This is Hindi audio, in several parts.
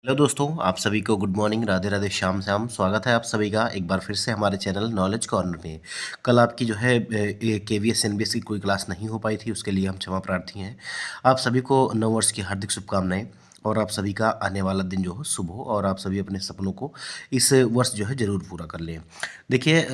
हेलो दोस्तों, आप सभी को गुड मॉर्निंग, राधे राधे, श्याम श्याम। स्वागत है आप सभी का एक बार फिर से हमारे चैनल नॉलेज कॉर्नर में। कल आपकी जो है केवीएस एनबीएस की कोई क्लास नहीं हो पाई थी, उसके लिए हम क्षमा प्रार्थी हैं। आप सभी को नव वर्ष की हार्दिक शुभकामनाएं और आप सभी का आने वाला दिन जो हो शुभ हो और आप सभी अपने सपनों को इस वर्ष जो है ज़रूर पूरा कर लें। देखिए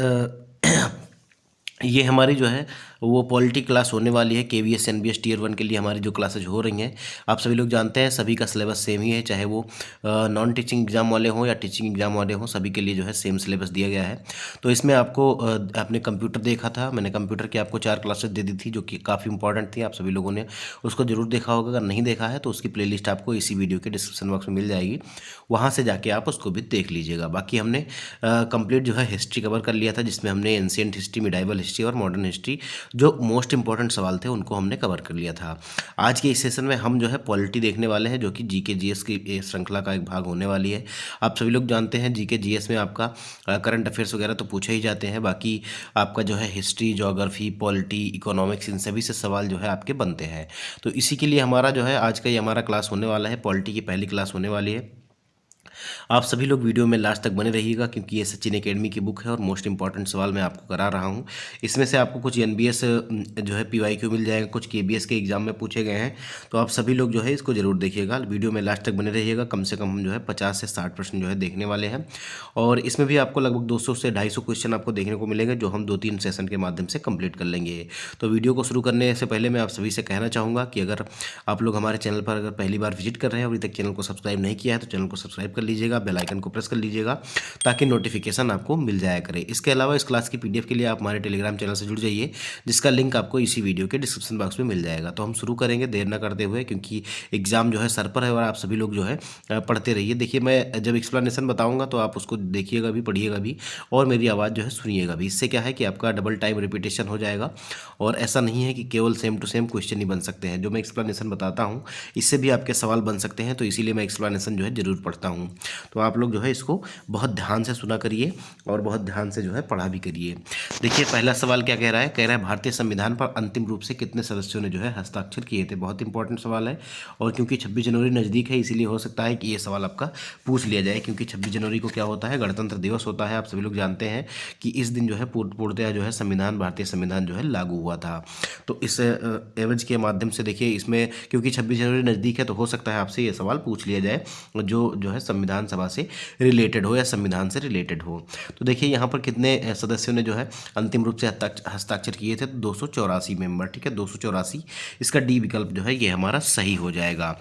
ये हमारी जो है वो पॉलिटी क्लास होने वाली है। केवीएस एनबीएस टीयर 1 के लिए हमारी जो क्लासेज हो रही हैं, आप सभी लोग जानते हैं सभी का सिलेबस सेम ही है, चाहे वो नॉन टीचिंग एग्जाम वाले हों या टीचिंग एग्जाम वाले हों, सभी के लिए जो है सेम सिलेबस दिया गया है। तो इसमें आपको आपने कंप्यूटर देखा था, मैंने कंप्यूटर की आपको 4 क्लासेज दे दी थी जो कि काफ़ी इंपॉर्टेंट थी। आप सभी लोगों ने उसको जरूर देखा होगा, अगर नहीं देखा है तो उसकी प्लेलिस्ट आपको इसी वीडियो के डिस्क्रिप्शन बॉक्स में मिल जाएगी, वहाँ से जाके आप उसको भी देख लीजिएगा। बाकी हमने कंप्लीट जो है हिस्ट्री कवर कर लिया था, जिसमें हमने एंशिएंट हिस्ट्री, मिडाइवल हिस्ट्री और मॉडर्न हिस्ट्री जो मोस्ट इंपॉर्टेंट सवाल थे उनको हमने कवर कर लिया था। आज के इस सेशन में हम जो है पॉलिटी देखने वाले हैं, जो कि जीके जीएस की श्रृंखला का एक भाग होने वाली है। आप सभी लोग जानते हैं जीके जीएस में आपका करंट अफेयर्स वगैरह तो पूछे ही जाते हैं, बाकी आपका जो है हिस्ट्री, ज्योग्राफी, पॉलिटी, इकोनॉमिक्स, इन सभी से सवाल जो है आपके बनते हैं। तो इसी के लिए हमारा जो है आज का ये हमारा क्लास होने वाला है, पॉलिटी की पहली क्लास होने वाली है। आप सभी लोग वीडियो में लास्ट तक बने रहिएगा, क्योंकि ये सचिन एकेडमी की बुक है और मोस्ट इंपॉर्टेंट सवाल मैं आपको करा रहा हूँ। इसमें से आपको कुछ एनबीएस जो है पीवाईक्यू मिल जाएगा, कुछ केबीएस के एग्जाम में पूछे गए हैं। तो आप सभी लोग जो है इसको जरूर देखिएगा, वीडियो में लास्ट तक बने रहिएगा। कम से कम हम जो है 50 से 60% जो है देखने वाले हैं, और इसमें भी आपको लगभग 200 से 250 क्वेश्चन आपको देखने को मिलेंगे, जो हम 2-3 सेशन के माध्यम से कंप्लीट कर लेंगे। तो वीडियो को शुरू करने से पहले मैं आप सभी से कहना चाहूँगा कि अगर आप लोग हमारे चैनल पर अगर पहली बार विजिट कर रहे हैं और अभी तक चैनल को सब्सक्राइब नहीं किया है तो चैनल को सब्सक्राइब कर लीजिएगा, बेल आइकन को प्रेस कर लीजिएगा, ताकि नोटिफिकेशन आपको मिल जाया करे। इसके अलावा इस क्लास की पीडीएफ के लिए आप हमारे टेलीग्राम चैनल से जुड़ जाइए, जिसका लिंक आपको इसी वीडियो के डिस्क्रिप्शन बॉक्स में मिल जाएगा। तो हम शुरू करेंगे देर न करते हुए, क्योंकि एग्जाम जो है सर पर है और आप सभी लोग जो है पढ़ते रहिए। देखिए, मैं जब एक्सप्लेनेशन बताऊंगा तो आप उसको देखिएगा भी, पढ़िएगा भी और मेरी आवाज़ जो है सुनिएगा भी। इससे क्या है कि आपका डबल टाइम रिपीटेशन हो जाएगा, और ऐसा नहीं है कि केवल सेम टू सेम क्वेश्चन ही बन सकते हैं। जो मैं एक्सप्लेनेशन बताता हूँ इससे भी आपके सवाल बन सकते हैं, तो इसीलिए मैं एक्सप्लेनेशन जो है ज़रूर पढ़ता हूँ। तो आप लोग जो है इसको बहुत ध्यान से सुना करिए और बहुत ध्यान से जो है पढ़ा भी करिए। देखिए, पहला सवाल क्या कह रहा है, कह रहा है भारतीय संविधान पर अंतिम रूप से कितने सदस्यों ने जो है हस्ताक्षर किए थे। बहुत इंपॉर्टेंट सवाल है, और क्योंकि 26 जनवरी नज़दीक है इसीलिए हो सकता है कि ये सवाल आपका पूछ लिया जाए, क्योंकि 26 जनवरी को क्या होता है, गणतंत्र दिवस होता है। आप सभी लोग जानते हैं कि इस दिन जो है पूर्णतः जो है संविधान, भारतीय संविधान जो है लागू हुआ था। तो इस एवज के माध्यम से देखिए, इसमें क्योंकि 26 जनवरी नज़दीक है तो हो सकता है आपसे ये सवाल पूछ लिया जाए जो है संविधान सभा से रिलेटेड हो या संविधान से रिलेटेड हो। तो देखिए यहाँ पर कितने सदस्यों ने जो है अंतिम रूप से हस्ताक्षर किए थे, 284 मेंबर। ठीक है, 284, इसका डी विकल्प जो है ये हमारा सही हो जाएगा।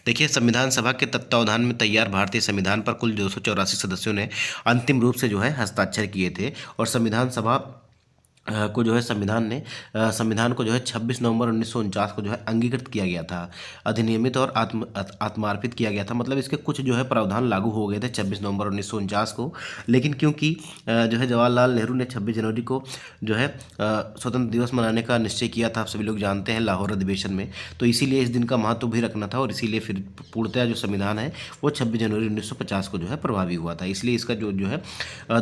देखिए, संविधान सभा के तत्वावधान में तैयार भारतीय संविधान पर कुल 284 सदस्यों ने अंतिम रूप से जो है हस्ताक्षर किए थे, और संविधान सभा को जो है संविधान को जो है 26 नवंबर 1949 को जो है अंगीकृत किया गया था, अधिनियमित और आत्मार्पित किया गया था। मतलब इसके कुछ जो है प्रावधान लागू हो गए थे 26 नवंबर 1949 को, लेकिन क्योंकि जो है जवाहरलाल नेहरू ने 26 जनवरी को जो है स्वतंत्र दिवस मनाने का निश्चय किया था, आप सभी लोग जानते हैं, लाहौर अधिवेशन में। तो इसीलिए इस दिन का महत्व भी रखना था, और इसीलिए फिर पूर्णतः जो संविधान है वो 26 जनवरी 1950 को जो है प्रभावी हुआ था। इसलिए इसका जो है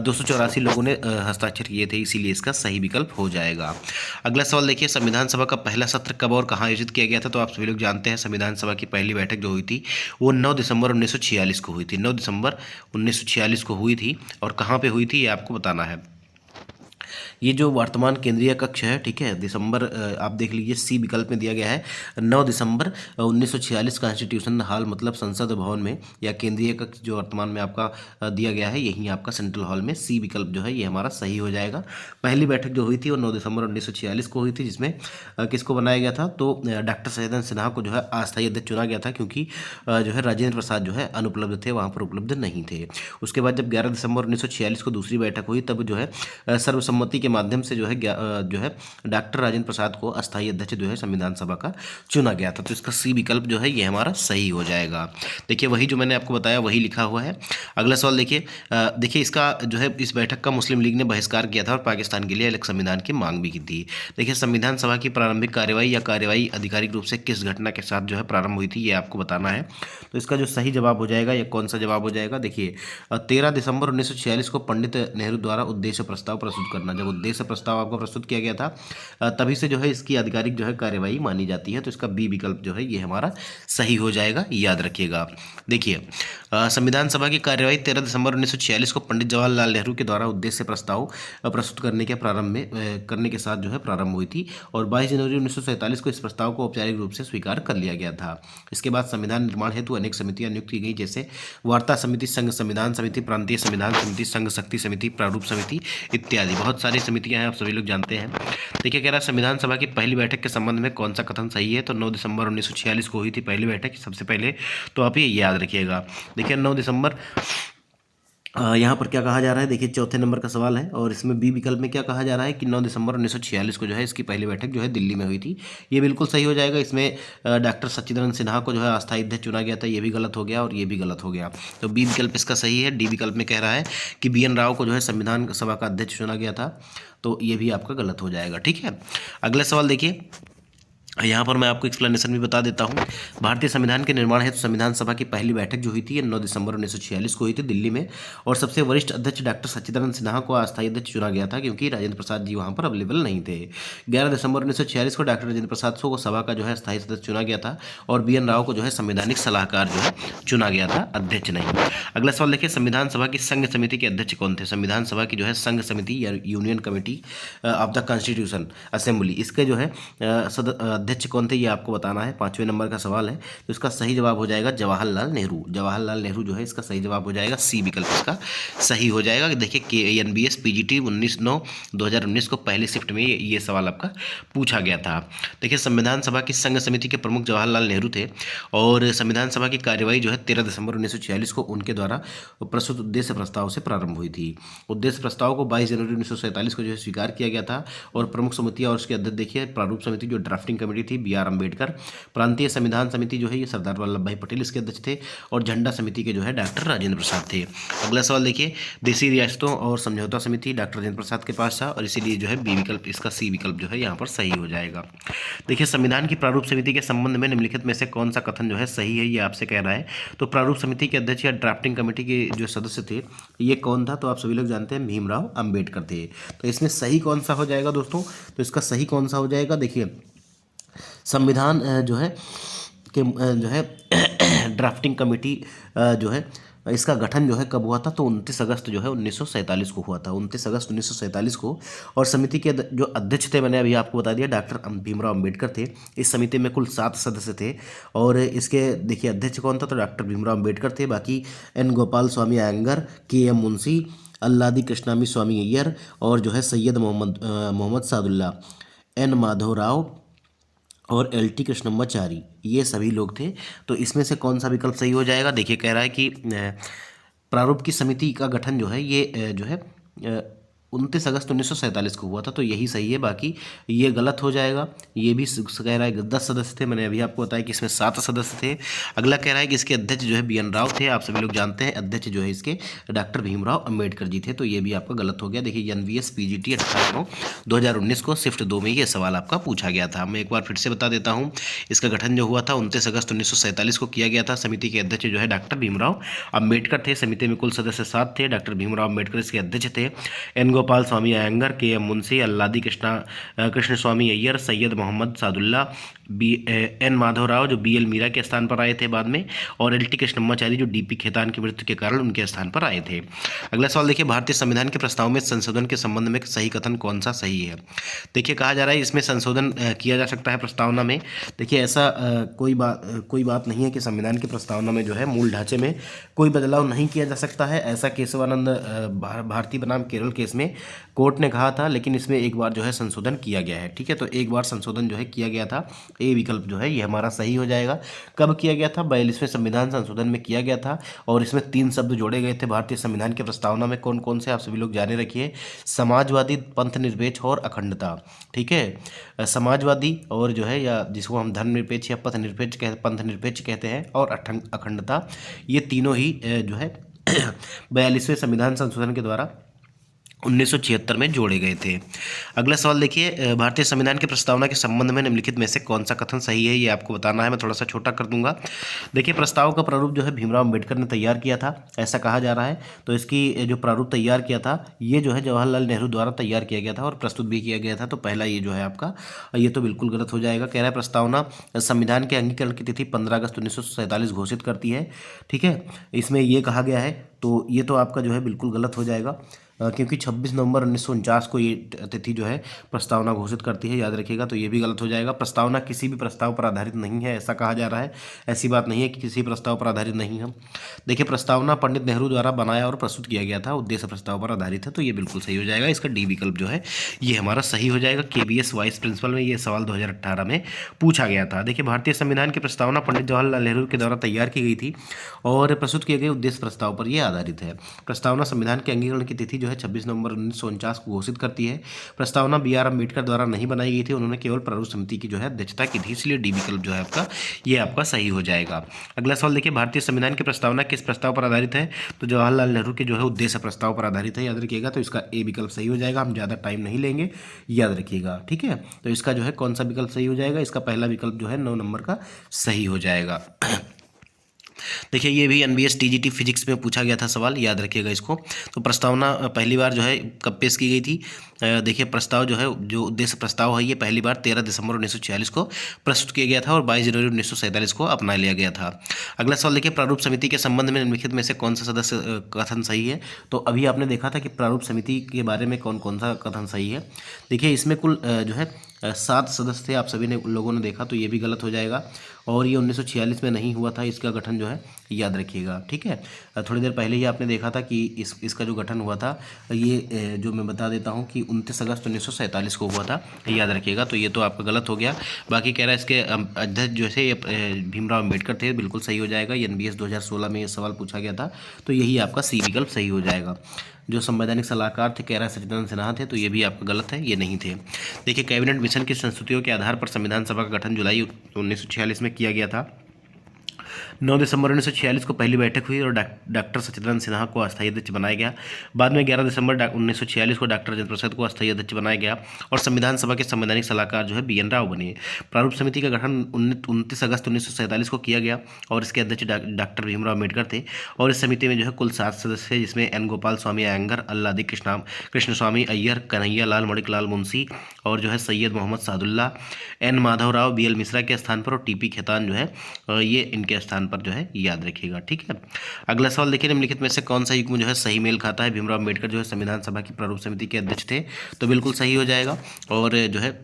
284 लोगों ने हस्ताक्षर किए थे, इसीलिए इसका सही विकल्प हो जाएगा। अगला सवाल देखिए, संविधान सभा का पहला सत्र कब और कहाँ आयोजित किया गया था। तो आप सभी लोग जानते हैं संविधान सभा की पहली बैठक जो हुई थी वो 9 दिसंबर 1946 को हुई थी। 9 दिसंबर 1946 को हुई थी, और कहाँ पे हुई थी ये आपको बताना है। ये जो वर्तमान केंद्रीय कक्ष है, ठीक है, दिसंबर आप देख लीजिए, सी विकल्प में दिया गया है 9 दिसंबर 1946 कॉन्स्टिट्यूशन हॉल, मतलब संसद भवन में, या केंद्रीय कक्ष जो वर्तमान में आपका दिया गया है यहीं आपका सेंट्रल हॉल में। सी विकल्प जो है ये हमारा सही हो जाएगा। पहली बैठक जो हुई थी वो 9 दिसंबर 1946 को हुई थी, जिसमें किसको बनाया गया था, तो डॉक्टर सैयदन सिन्हा को जो है अस्थायी अध्यक्ष चुना गया था, क्योंकि जो है राजेंद्र प्रसाद जो है अनुपलब्ध थे, वहाँ पर उपलब्ध नहीं थे। उसके बाद जब 11 दिसंबर 1946 को दूसरी बैठक हुई, तब जो है सर्वसम्मति के माध्यम से जो है डॉक्टर राजेंद्र प्रसाद को अस्थायी अध्यक्ष जो है संविधान सभा का चुना गया था। तो इसका सी विकल्प जो है ये हमारा सही हो जाएगा। देखिए, वही जो मैंने आपको बताया वही लिखा हुआ है। अगला सवाल देखिए इसका जो है, इस बैठक का मुस्लिम लीग ने बहिष्कार किया था और पाकिस्तान के लिए अलग संविधान की मांग भी की थी। देखिए, संविधान सभा की प्रारंभिक कार्यवाही आधिकारिक रूप से किस घटना के साथ जो है प्रारंभ हुई थी, ये आपको बताना है। तो इसका जो सही जवाब हो जाएगा, ये कौन सा जवाब हो जाएगा, देखिए 13 दिसंबर 1946 को पंडित नेहरू द्वारा उद्देश्य प्रस्ताव प्रस्तुत करना करना। जब उद्देश्य प्रस्ताव आपको प्रस्तुत किया गया था तभी से जो है इसकी आधिकारिक जो है कार्यवाही मानी जाती है। तो इसका बी विकल्प जो है ये हमारा सही हो जाएगा, याद रखिएगा। देखिए संविधान सभा की कार्यवाही 13 दिसंबर 1946 को पंडित जवाहरलाल नेहरू के द्वारा उद्देश्य प्रस्ताव प्रस्तुत करने के करने के साथ जो है प्रारंभ हुई थी और 22 जनवरी 1947 को इस प्रस्ताव को औपचारिक रूप से स्वीकार कर लिया गया था। इसके बाद संविधान निर्माण हेतु अनेक समितियां नियुक्त की गई, जैसे वार्ता समिति, संघ संविधान समिति, प्रांतीय संविधान समिति, संघ शक्ति समिति, प्रारूप समिति इत्यादि। बहुत सारी समितियां हैं, आप सभी लोग जानते हैं। देखिए कह रहा है संविधान सभा की पहली बैठक के संबंध में कौन सा कथन सही है, तो 9 दिसंबर 1946 को हुई थी पहली बैठक सबसे पहले, तो आप ये याद रखिएगा। देखिए 9 दिसंबर यहाँ पर क्या कहा जा रहा है, देखिए चौथे नंबर का सवाल है और इसमें बी विकल्प में क्या कहा जा रहा है कि 9 दिसंबर 1946 को जो है इसकी पहली बैठक जो है दिल्ली में हुई थी। ये बिल्कुल सही हो जाएगा। इसमें डॉक्टर सच्चिदानंद सिन्हा को जो है अस्थायी अध्यक्ष चुना गया था, ये भी गलत हो गया और ये भी गलत हो गया। तो बी विकल्प इसका सही है। डी विकल्प में कह रहा है कि BN राव को जो है संविधान सभा का अध्यक्ष चुना गया था, तो ये भी आपका गलत हो जाएगा। ठीक है, अगला सवाल देखिए, यहाँ पर मैं आपको एक्सप्लेनेशन भी बता देता हूँ। भारतीय संविधान के निर्माण हेतु संविधान सभा की पहली बैठक जो हुई थी ये 9 दिसंबर 1946 को हुई थी दिल्ली में और सबसे वरिष्ठ अध्यक्ष डॉक्टर सच्चिदानंद सिन्हा को अस्थायी अध्यक्ष चुना गया था क्योंकि राजेंद्र प्रसाद जी वहाँ पर अवेलेबल नहीं थे। 11 दिसंबर 1946 को डॉक्टर राजेंद्र प्रसाद को सभा का जो है अस्थायी सदस्य चुना गया था और BN राव को जो है संवैधानिक सलाहकार जो है चुना गया था, अध्यक्ष नहीं। अगला सवाल देखिए, संविधान सभा की संघ समिति के अध्यक्ष कौन थे? संविधान सभा की जो है संघ समिति या union committee of the constitution assembly, इसके जो है अध्यक्ष कौन थे ये आपको बताना है। 5वें नंबर का सवाल है, तो इसका सही जवाब हो जाएगा जवाहरलाल नेहरू। जवाहरलाल नेहरू जो है इसका सही जवाब हो जाएगा, सी विकल्प इसका सही हो जाएगा। देखिए KNBS PGT 19/9/2019 को पहली शिफ्ट में ये सवाल आपका पूछा गया था। देखिए संविधान सभा की संघ समिति के प्रमुख जवाहरलाल नेहरू थे और संविधान सभा की कार्यवाही जो है 13 दिसंबर 1946 को उनके द्वारा प्रस्तुत उद्देश्य प्रस्ताव से प्रारंभ हुई थी। उद्देश्य प्रस्ताव को 22 जनवरी 1947 को जो है स्वीकार किया गया था और प्रमुख समितियां और उसके अध्यक्ष देखिए, प्रारूप समिति जो ड्राफ्टिंग कमेटी थी BR अम्बेडकर, प्रांतीय संविधान समिति जो है ये सरदार वल्लभ भाई पटेल इसके अध्यक्ष थे और झंडा समिति के जो है डॉक्टर राजेंद्र प्रसाद थे। अगला सवाल देखिए, देशी रियासतों और समझौता समिति डॉक्टर राजेंद्र प्रसाद के पास था और इसीलिए जो है बी विकल्प इसका सी विकल्प जो है यहाँ पर सही हो जाएगा। देखिए संविधान की प्रारूप समिति के संबंध में निम्नलिखित में से कौन सा कथन जो है सही है, ये आपसे कह रहा है। तो प्रारूप समिति के अध्यक्ष या ड्राफ्टिंग कमेटी के जो सदस्य थे ये कौन था, तो आप सभी लोग जानते हैं भीमराव अम्बेडकर थे। तो इसमें सही कौन सा हो जाएगा दोस्तों, तो इसका सही कौन सा हो जाएगा, देखिए संविधान जो है कि जो है ड्राफ्टिंग कमेटी जो है इसका गठन जो है कब हुआ था, तो 29 अगस्त जो है 1947 को हुआ था, 29 अगस्त 1947 को। और समिति के जो अध्यक्ष थे मैंने अभी आपको बता दिया डॉक्टर भीमराव अम्बेडकर थे। इस समिति में कुल 7 सदस्य थे और इसके देखिए अध्यक्ष कौन था, तो डॉक्टर भीमराव अम्बेडकर थे। बाकी N गोपाल स्वामी अयंगर, KM मुंशी, अल्लादी कृष्णामी स्वामी अय्यर और जो है सैयद मोहम्मद सादुल्ला, N माधव राव और LT कृष्णम्माचारी, ये सभी लोग थे। तो इसमें से कौन सा विकल्प सही हो जाएगा, देखिए कह रहा है कि प्रारूप की समिति का गठन जो है ये जो है 29 अगस्त 1947 को हुआ था, तो यही सही है। बाकी ये गलत हो जाएगा। ये भी कह रहा है 10 सदस्य थे, मैंने अभी आपको बताया कि इसमें 7 सदस्य थे। अगला कह रहा है कि इसके अध्यक्ष जो है BN राव थे, आप सभी लोग जानते हैं अध्यक्ष जो है इसके डॉक्टर भीमराव अम्बेडकर जी थे, तो ये भी आपका गलत हो गया। देखिए NVS PGT 18/9/2019 को शिफ्ट 2 में ये सवाल आपका पूछा गया था। मैं एक बार फिर से बता देता हूँ, इसका गठन जो हुआ था 29 अगस्त 1947 को किया गया था। समिति के अध्यक्ष जो है डॉक्टर भीमराव अम्बेडकर थे। समिति में कुल सदस्य 7 थे। डॉक्टर भीमराव अम्बेडकर इसके अध्यक्ष थे। N गोपाल स्वामी अयंगर, KM मुंशी, अल्लादी कृष्ण स्वामी अय्यर, सैयद मोहम्मद सादुल्ला, N माधव राव जो BL मीरा के स्थान पर आए थे बाद में, और LT कृष्णम्माचारी जो DP खेतान की मृत्यु के कारण उनके स्थान पर आए थे। अगला सवाल देखिए, भारतीय संविधान के प्रस्ताव में संशोधन के संबंध में सही कथन कौन सा सही है। देखिए कहा जा रहा है इसमें संशोधन किया जा सकता है प्रस्तावना में। देखिए ऐसा कोई बात नहीं है कि संविधान की प्रस्तावना में जो है मूल ढांचे में कोई बदलाव नहीं किया जा सकता है। ऐसा केशवानंद भारती बनाम केरल केस में कोर्ट ने कहा था, लेकिन इसमें एक बार जो है संशोधन किया गया है। ठीक है, तो एक बार संशोधन जो है किया गया था। ए विकल्प जो है ये हमारा सही हो जाएगा। कब किया गया था, 42वें संविधान संशोधन में किया गया था और इसमें 3 शब्द जोड़े गए थे भारतीय संविधान के प्रस्तावना में। कौन कौन से आप सभी लोग जाने रखिए, समाजवादी, पंथ निरपेक्ष और अखंडता। ठीक है, समाजवादी और जो है या जिसको हम धर्मनिरपेक्ष या पंथ निरपेक्ष कहते हैं और अखंडता, ये तीनों ही जो है 42वें संविधान संशोधन के द्वारा 1976 में जोड़े गए थे। अगला सवाल देखिए, भारतीय संविधान की प्रस्तावना के संबंध में निम्नलिखित में से कौन सा कथन सही है, ये आपको बताना है। मैं थोड़ा सा छोटा कर दूंगा। देखिए, प्रस्ताव का प्रारूप जो है भीमराव अम्बेडकर ने तैयार किया था, ऐसा कहा जा रहा है। तो इसकी जो प्रारूप तैयार किया था ये जो है जवाहरलाल नेहरू द्वारा तैयार किया गया था और प्रस्तुत भी किया गया था। तो पहला ये जो है आपका, ये तो बिल्कुल गलत हो जाएगा। कह रहा है प्रस्तावना संविधान के अंगीकरण की तिथि 15 अगस्त 1947 घोषित करती है। ठीक है, इसमें ये कहा गया है, तो ये तो आपका जो है बिल्कुल गलत हो जाएगा, क्योंकि 26 नवंबर 1949 को ये तिथि जो है प्रस्तावना घोषित करती है, याद रखिएगा। तो ये भी गलत हो जाएगा। प्रस्तावना किसी भी प्रस्ताव पर आधारित नहीं है, ऐसा कहा जा रहा है। ऐसी बात नहीं है कि किसी प्रस्ताव पर आधारित नहीं है। देखिए, प्रस्तावना पंडित नेहरू द्वारा बनाया और प्रस्तुत किया गया था, उद्देश्य प्रस्ताव पर आधारित है। तो ये बिल्कुल सही हो जाएगा। इसका डी विकल्प जो है ये हमारा सही हो जाएगा। KBS वाइस प्रिंसिपल में ये सवाल 2018 में पूछा गया था। देखिए, भारतीय संविधान की प्रस्तावना पंडित जवाहरलाल नेहरू के द्वारा तैयार की गई थी और प्रस्तुत किए गए उद्देश्य प्रस्ताव पर यह आधारित है। प्रस्तावना संविधान के अंगीकरण की तिथि जो है 26 नवंबर 1949 को घोषित करती है। प्रस्तावना BR अम्बेडकर द्वारा नहीं बनाई गई थी, उन्होंने केवल प्रारूप समिति की जो है अध्यक्षता की थी, इसलिए डी विकल्प जो है आपका ये आपका सही हो जाएगा। अगला सवाल देखिए, भारतीय संविधान की प्रस्तावना किस प्रस्ताव पर आधारित है? तो जवाहरलाल नेहरू के जो है उद्देश्य प्रस्ताव पर आधारित है, याद रखिएगा। तो इसका ए विकल्प सही हो जाएगा। हम ज़्यादा टाइम नहीं लेंगे, याद रखिएगा। ठीक है, तो इसका जो है कौन सा विकल्प सही हो जाएगा? इसका पहला विकल्प जो है 9 नंबर का सही हो जाएगा। देखिए, ये भी NBS TGT फिजिक्स में पूछा गया था सवाल, याद रखिएगा इसको। तो प्रस्तावना पहली बार जो है कब पेश की गई थी? देखिए, प्रस्ताव जो है, जो उद्देश्य प्रस्ताव है, ये पहली बार 13 दिसंबर 1946 को प्रस्तुत किया गया था और 22 जनवरी 1947 को अपना लिया गया था। अगला सवाल देखिए, प्रारूप समिति के संबंध में निम्नलिखित में से कौन सा सदस्य कथन सही है? तो अभी आपने देखा था कि प्रारूप समिति के बारे में कौन कौन सा कथन सही है। देखिए, इसमें कुल जो है 7 सदस्य थे, आप सभी ने लोगों ने देखा, तो ये भी गलत हो जाएगा। और ये 1946 में नहीं हुआ था, इसका गठन जो है याद रखिएगा। ठीक है, थोड़ी देर पहले ही आपने देखा था कि इसका जो गठन हुआ था, ये जो मैं बता देता हूँ कि 29 अगस्त 1947 को हुआ था, याद रखिएगा। तो ये तो आपका गलत हो गया। बाकी कह रहा है इसके अध्यक्ष जो है ये भीमराव अम्बेडकर थे, बिल्कुल सही हो जाएगा। ये NBS 2016 में ये सवाल पूछा गया था, तो यही आपका सी विकल्प सही हो जाएगा। जो संवैधानिक सलाहकार थे, कह रहा है सच्चिदानंद सिन्हा थे, तो ये भी आपका गलत है, ये नहीं थे। देखिए, कैबिनेट मिशन की संस्तुतियों के आधार पर संविधान सभा का गठन जुलाई 1946 में किया गया था। 9 दिसंबर 1946 को पहली बैठक हुई और डॉक्टर सच्चिदानंद सिन्हा को अस्थायी अध्यक्ष बनाया गया। बाद में 11 दिसंबर 1946 को डॉक्टर राजेंद्र प्रसाद को अस्थायी अध्यक्ष बनाया गया और संविधान सभा के संवैधानिक सलाहकार जो है BN राव बने। प्रारूप समिति का गठन 29 अगस्त 1947 को किया गया और इसके अध्यक्ष डॉक्टर भीमराव अम्बेडकर थे। और इस समिति में जो है कुल 7 सदस्य, जिसमें N गोपाल स्वामी अयंगर, अल्लादी कृष्ण स्वामी अय्यर, कन्हैया लाल मणिक लाल मुंशी और जो है सैयद मोहम्मद सादुल्ला, N माधवराव, BL मिश्रा के स्थान पर और TP खेतान जो है ये इनके स्थान पर जो है याद रखिएगा। ठीक है, अगला सवाल देखिए, निम्नलिखित में से कौन सा युग्म जो है सही मेल खाता है? भीमराव अम्बेडकर जो है संविधान सभा की प्रारूप समिति के अध्यक्ष थे, तो बिल्कुल सही हो जाएगा। और जो है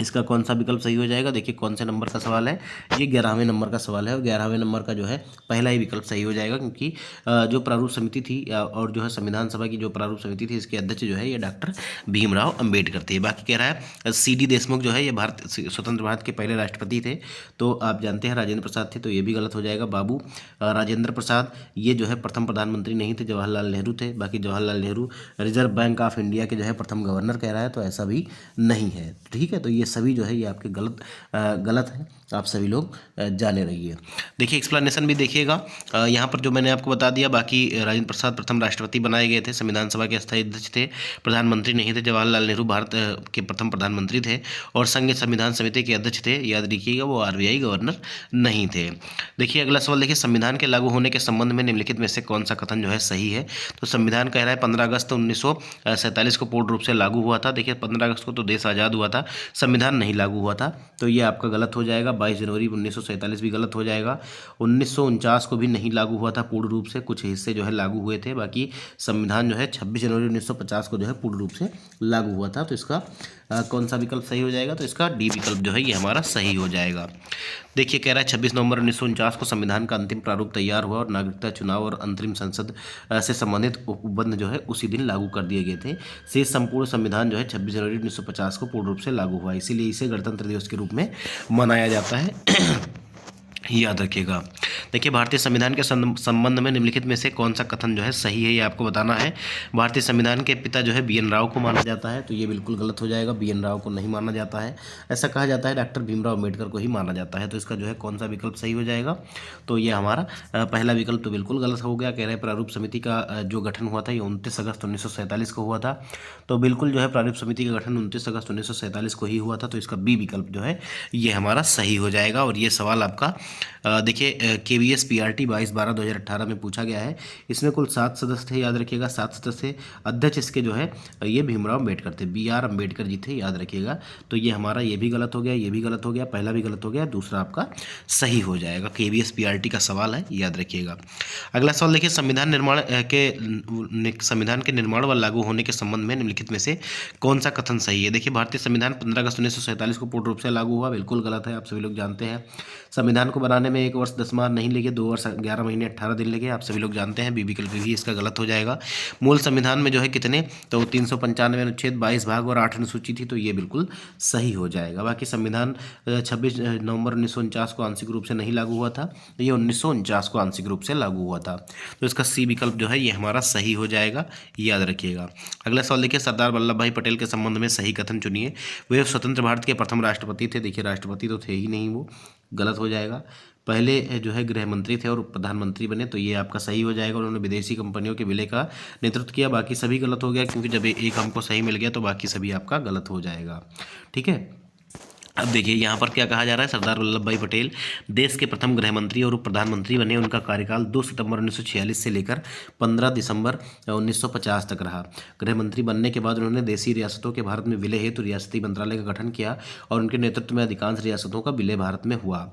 इसका कौन सा विकल्प सही हो जाएगा? देखिए, कौन से नंबर का सवाल है? ये 11वें नंबर का सवाल है और 11वें नंबर का जो है पहला ही विकल्प सही हो जाएगा, क्योंकि जो प्रारूप समिति थी और जो है संविधान सभा की जो प्रारूप समिति थी, इसके अध्यक्ष जो है ये डॉक्टर भीमराव अम्बेडकर थे। बाकी कह रहा है CD देशमुख जो है ये स्वतंत्र भारत के पहले राष्ट्रपति थे, तो आप जानते हैं राजेंद्र प्रसाद थे, तो ये भी गलत हो जाएगा। बाबू राजेंद्र प्रसाद ये जो है प्रथम प्रधानमंत्री नहीं थे, जवाहरलाल नेहरू थे। बाकी Jawaharlal Nehru reserve bank of India के जो है प्रथम गवर्नर कह रहा है, तो ऐसा भी नहीं है। ठीक है, तो ये सभी जो है ये आपके गलत है, आप सभी लोग जाने रहिए। देखिए, एक्सप्लेनेशन भी देखिएगा यहाँ पर जो मैंने आपको बता दिया। बाकी राजेंद्र प्रसाद प्रथम राष्ट्रपति बनाए गए थे, संविधान सभा के अस्थायी अध्यक्ष थे, प्रधानमंत्री नहीं थे। जवाहरलाल नेहरू भारत के प्रथम प्रधानमंत्री थे और संघ संविधान समिति के अध्यक्ष थे, याद रखिएगा। वो RBI गवर्नर नहीं थे। देखिए, अगला सवाल देखिए, संविधान के लागू होने के संबंध में निम्नलिखित में से कौन सा कथन जो है सही है? तो संविधान कह रहा है 15 अगस्त 1947 को पूर्ण रूप से लागू हुआ था। देखिए, 15 अगस्त को तो देश आज़ाद हुआ था, संविधान नहीं लागू हुआ था, तो ये आपका गलत हो जाएगा। 22 जनवरी 1947 भी गलत हो जाएगा। 1949 को भी नहीं लागू हुआ था पूर्ण रूप से, कुछ हिस्से जो है लागू हुए थे। बाकी संविधान जो है 26 जनवरी 1950 को जो है पूर्ण रूप से लागू हुआ था। तो इसका कौन सा विकल्प सही हो जाएगा? तो इसका डी विकल्प जो है ये हमारा सही हो जाएगा। देखिए, कह रहा है 26 नवंबर 1949 को संविधान का अंतिम प्रारूप तैयार हुआ और नागरिकता चुनाव और अंतरिम संसद से संबंधित उपबंध जो है उसी दिन लागू कर दिए गए थे। शेष संपूर्ण संविधान जो है 26 जनवरी 1950 को पूर्ण रूप से लागू हुआ, इसीलिए इसे गणतंत्र दिवस के रूप में मनाया जाता है। याद रखिएगा। देखिए, भारतीय संविधान के संबंध में निम्नलिखित में से कौन सा कथन जो है सही है, ये आपको बताना है। भारतीय संविधान के पिता जो है BN राव को माना जाता है, तो ये बिल्कुल गलत हो जाएगा। BN राव को नहीं माना जाता है। ऐसा कहा जाता है डॉक्टर भीमराव अम्बेडकर को ही माना जाता है। तो इसका जो है कौन सा विकल्प सही हो जाएगा, तो ये हमारा पहला विकल्प तो बिल्कुल गलत हो गया। कह रहे हैं प्रारूप समिति का जो गठन हुआ था ये 29 अगस्त 1947 को हुआ था। तो बिल्कुल जो है प्रारूप समिति का गठन 29 अगस्त 1947 को ही हुआ था। तो इसका बी विकल्प जो है ये हमारा सही हो जाएगा। और ये सवाल आपका देखिए KVS PRT 22/12/2018 में पूछा गया है। इसमें कुल 7 सदस्य थे, याद रखिएगा। 7 सदस्य अध्यक्ष इसके जो है ये भीमराव अम्बेडकर थे, BR अम्बेडकर जी थे, याद रखिएगा। तो ये हमारा ये भी गलत हो गया, ये भी गलत हो गया, पहला भी गलत हो गया, दूसरा आपका सही हो जाएगा। KVS PRT का सवाल है, याद रखिएगा। अगला सवाल देखिए, संविधान के निर्माण व लागू होने के संबंध में निम्नलिखित में से कौन सा कथन सही है। देखिए, भारतीय संविधान 15 अगस्त 1947 को पूर्ण रूप से लागू हुआ, बिल्कुल गलत है, आप सभी लोग जानते हैं। संविधान को बनाने में 1 वर्ष 10 माह नहीं लगे, 2 वर्ष 11 महीने 18 दिन लगे, आप सभी लोग जानते हैं। बी विकल्प भी इसका गलत हो जाएगा। मूल संविधान में जो है कितने, तो 395 अनुच्छेद, 22 भाग और 8 अनुसूची थी, तो ये बिल्कुल सही हो जाएगा। बाकी संविधान 26 नवंबर 1949 को आंशिक रूप से नहीं लागू हुआ था, ये 1949 को आंशिक रूप से लागू हुआ था। तो इसका सी विकल्प जो है ये हमारा सही हो जाएगा, याद रखिएगा। अगला सवाल देखिए, सरदार वल्लभ भाई पटेल के संबंध में सही कथन चुनिए। वे स्वतंत्र भारत के प्रथम राष्ट्रपति थे। देखिए, राष्ट्रपति तो थे ही नहीं, वो गलत हो जाएगा। पहले जो है गृह मंत्री थे और प्रधानमंत्री बने, तो ये आपका सही हो जाएगा। उन्होंने विदेशी कंपनियों के विलय का नेतृत्व किया। बाकी सभी गलत हो गया, क्योंकि जब एक हमको सही मिल गया तो बाकी सभी आपका गलत हो जाएगा। ठीक है, अब देखिए यहाँ पर क्या कहा जा रहा है, सरदार वल्लभ भाई पटेल देश के प्रथम गृह मंत्री और उप प्रधानमंत्री बने। उनका कार्यकाल 2 सितंबर 1946 से लेकर 15 दिसंबर 1950 तक रहा। गृह मंत्री बनने के बाद उन्होंने देशी रियासतों के भारत में विलय हेतु रियासती मंत्रालय का गठन किया और उनके नेतृत्व में अधिकांश रियासतों का विलय भारत में हुआ।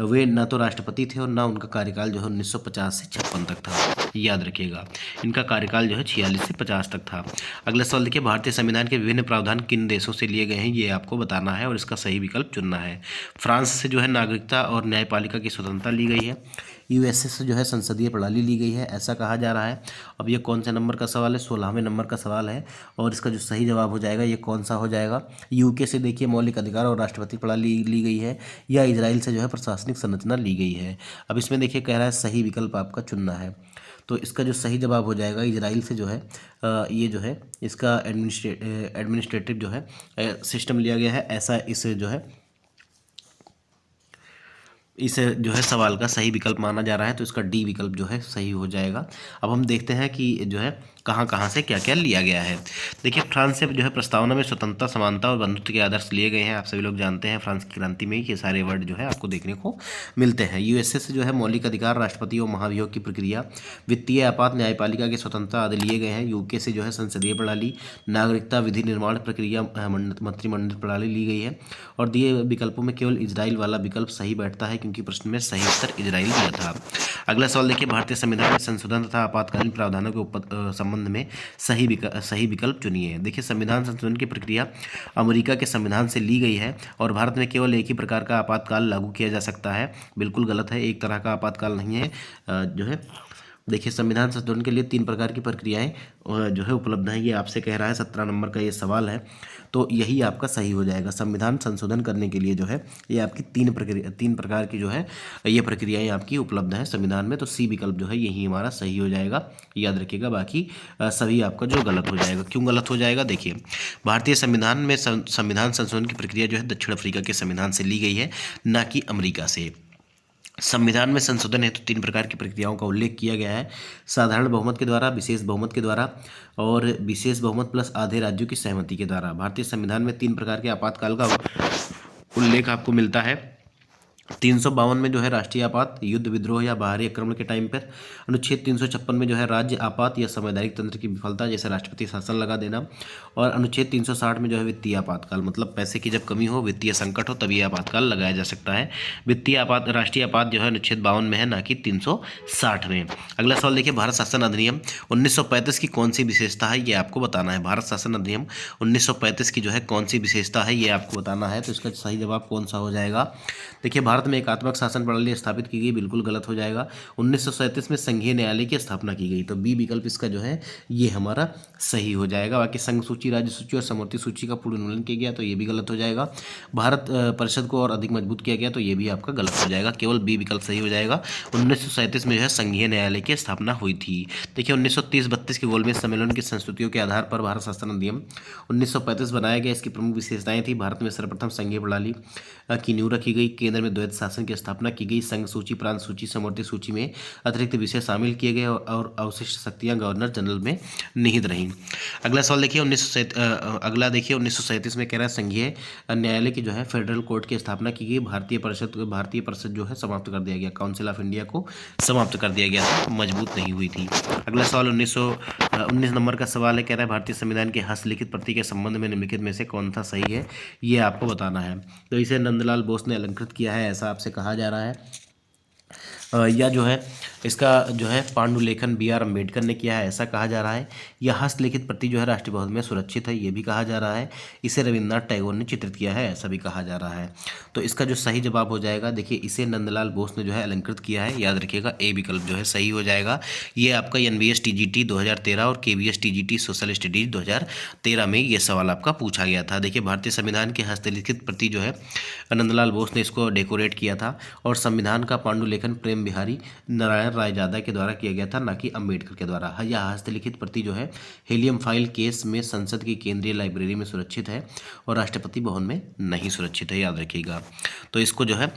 वे न तो राष्ट्रपति थे और न उनका कार्यकाल जो है 1950 से 56 तक था, याद रखिएगा। इनका कार्यकाल जो है 46 से 50 तक था। अगला सवाल देखिए, भारतीय संविधान के विभिन्न प्रावधान किन देशों से लिए गए हैं, ये आपको बताना है और इसका सही विकल्प चुनना है। फ्रांस से जो है नागरिकता और न्यायपालिका की स्वतंत्रता ली गई है। USA से जो है संसदीय प्रणाली ली गई है, ऐसा कहा जा रहा है। अब ये कौन से नंबर का सवाल है, 16वें नंबर का सवाल है। और इसका जो सही जवाब हो जाएगा ये कौन सा हो जाएगा। UK से देखिए मौलिक अधिकार और राष्ट्रपति प्रणाली ली गई है, या इजराइल से जो है प्रशासनिक संरचना ली गई है। अब इसमें देखिए कह रहा है सही विकल्प आपका चुनना है, तो इसका जो सही जवाब हो जाएगा इजराइल से जो है ये जो है इसका एडमिनिस्ट्रेटिव जो है सिस्टम लिया गया है, ऐसा इस जो है सवाल का सही विकल्प माना जा रहा है। तो इसका डी विकल्प जो है सही हो जाएगा। अब हम देखते हैं कि जो है कहाँ कहाँ से क्या क्या लिया गया है। देखिए, फ्रांस से जो है प्रस्तावना में स्वतंत्रता, समानता और बंधुत्व के आदर्श लिए गए हैं। आप सभी लोग जानते हैं फ्रांस की क्रांति में ये सारे वर्ड जो है आपको देखने को मिलते हैं। USA से जो है मौलिक अधिकार, राष्ट्रपति और महाभियोग की प्रक्रिया, वित्तीय आपात, न्यायपालिका की स्वतंत्रता आदि लिए गए हैं। UK से जो है संसदीय प्रणाली, नागरिकता, विधि निर्माण प्रक्रिया, मंत्रिमंडल प्रणाली ली गई है। और दिए विकल्पों में केवल इजराइल वाला विकल्प सही बैठता है, क्योंकि प्रश्न में सही उत्तर इजराइल दिया था। अगला सवाल देखिए, भारतीय संविधान में संशोधन तथा आपातकालीन प्रावधानों के संबंध में सही विकल्प चुनिए। देखिए, संविधान संशोधन की प्रक्रिया अमेरिका के संविधान से ली गई है और भारत में केवल एक ही प्रकार का आपातकाल लागू किया जा सकता है, बिल्कुल गलत है। एक तरह का आपातकाल नहीं है जो है। देखिए, संविधान संशोधन के लिए 3 प्रकार की प्रक्रियाएं जो है उपलब्ध हैं, ये आपसे कह रहा है। 17 नंबर का ये सवाल है, तो यही आपका सही हो जाएगा। संविधान संशोधन करने के लिए जो है ये आपकी 3 प्रकार की जो है ये प्रक्रियाएं आपकी उपलब्ध हैं संविधान में। तो सी विकल्प जो है यही हमारा सही हो जाएगा, याद रखिएगा। बाकी सभी आपका जो गलत हो जाएगा। क्यों गलत हो जाएगा, देखिए, भारतीय संविधान में संविधान संशोधन की प्रक्रिया जो है दक्षिण अफ्रीका के संविधान से ली गई है, न कि अमेरिका से। संविधान में संशोधन हेतु 3 प्रकार की प्रक्रियाओं का उल्लेख किया गया है, साधारण बहुमत के द्वारा, विशेष बहुमत के द्वारा और विशेष बहुमत प्लस आधे राज्यों की सहमति के द्वारा। भारतीय संविधान में 3 प्रकार के आपातकाल का उल्लेख आपको मिलता है। 352 में जो है राष्ट्रीय आपात, युद्ध, विद्रोह या बाहरी आक्रमण के टाइम पर। अनुच्छेद 356 में जो है राज्य आपात या संवैधानिक तंत्र की विफलता, जैसे राष्ट्रपति शासन लगा देना। और अनुच्छेद 360 में जो है वित्तीय आपातकाल, मतलब पैसे की जब कमी हो, वित्तीय संकट हो, तभी आपातकाल लगाया जा सकता है। वित्तीय आपात, राष्ट्रीय आपात जो है अनुच्छेद 52 में है, ना कि 360 में। अगला सवाल देखिए, भारत शासन अधिनियम 1935 की कौन सी विशेषता है, ये आपको बताना है। भारत शासन अधिनियम 1935 की जो है कौन सी विशेषता है, ये आपको बताना है। तो इसका सही जवाब कौन सा हो जाएगा, देखिए, भारत में एकात्मक शासन प्रणाली स्थापित की गई, बिल्कुल गलत हो जाएगा। 1937 में संघीय न्यायालय की स्थापना की गई, तो बी विकल्प इसका जो है ये हमारा सही हो जाएगा। बाकी संघ सूची, राज्य सूची और समवर्ती सूची का पूर्ण उन्मूलन किया गया, तो ये भी गलत हो जाएगा। भारत परिषद को और अधिक मजबूत किया गया, तो ये भी आपका गलत हो जाएगा, केवल बी विकल्प सही हो जाएगा। 1937 में जो है संघीय न्यायालय की स्थापना हुई थी। देखिए 1930-32 के गोलमेज सम्मेलन की संस्तुतियों के आधार पर भारत शासन अधिनियम 1935 बनाया गया। इसकी प्रमुख विशेषताएं थी, भारत में सर्वप्रथम संघीय प्रणाली की नींव रखी गई, केंद्र में द्वैत शासन की स्थापना की गई, संघ सूची, प्रांत सूची, समवर्ती सूची में अतिरिक्त विषय शामिल किए गए और अवशिष्ट शक्तियां गवर्नर जनरल में निहित रहीं। अगला सवाल देखिए अगला देखिए 1937 में कह रहा है संघीय न्यायालय की जो है फेडरल कोर्ट की स्थापना की गई, भारतीय परिषद जो है समाप्त कर दिया गया, काउंसिल ऑफ इंडिया को समाप्त कर दिया गया था, मजबूत नहीं हुई थी। अगला सवाल 19 नंबर का सवाल है, कह रहा है भारतीय संविधान की हस्तलिखित प्रति के संबंध में निम्नलिखित में से कौन सा सही है, ये आपको बताना है। तो इसे नंदलाल बोस ने अलंकृत किया है, ऐसा आपसे कहा जा रहा है। या जो है इसका जो है पांडुलेखन बी आर अम्बेडकर ने किया है, ऐसा कहा जा रहा है। यह हस्तलिखित प्रति जो है राष्ट्रीय भवन में सुरक्षित है, ये भी कहा जा रहा है। इसे रविन्द्रनाथ टैगोर ने चित्रित किया है, ऐसा भी कहा जा रहा है। तो इसका जो सही जवाब हो जाएगा, देखिए इसे नंदलाल बोस ने जो है अलंकृत किया है, याद रखिएगा ए विकल्प जो है सही हो जाएगा। ये आपका NVS TGT 2013 और KVS TGT सोशल स्टडीज 2013 में ये सवाल आपका पूछा गया था। देखिए भारतीय संविधान की हस्तलिखित प्रति जो है नंदलाल बोस ने इसको डेकोरेट किया था, और संविधान का पांडुलेखन प्रेम बिहारी नारायण रायजादा के द्वारा किया गया था, ना कि अम्बेडकर के द्वारा। यह हस्तलिखित प्रति जो है हीलियम फाइल केस में संसद की केंद्रीय लाइब्रेरी में सुरक्षित है और राष्ट्रपति भवन में नहीं सुरक्षित है, याद रखिएगा। तो इसको जो है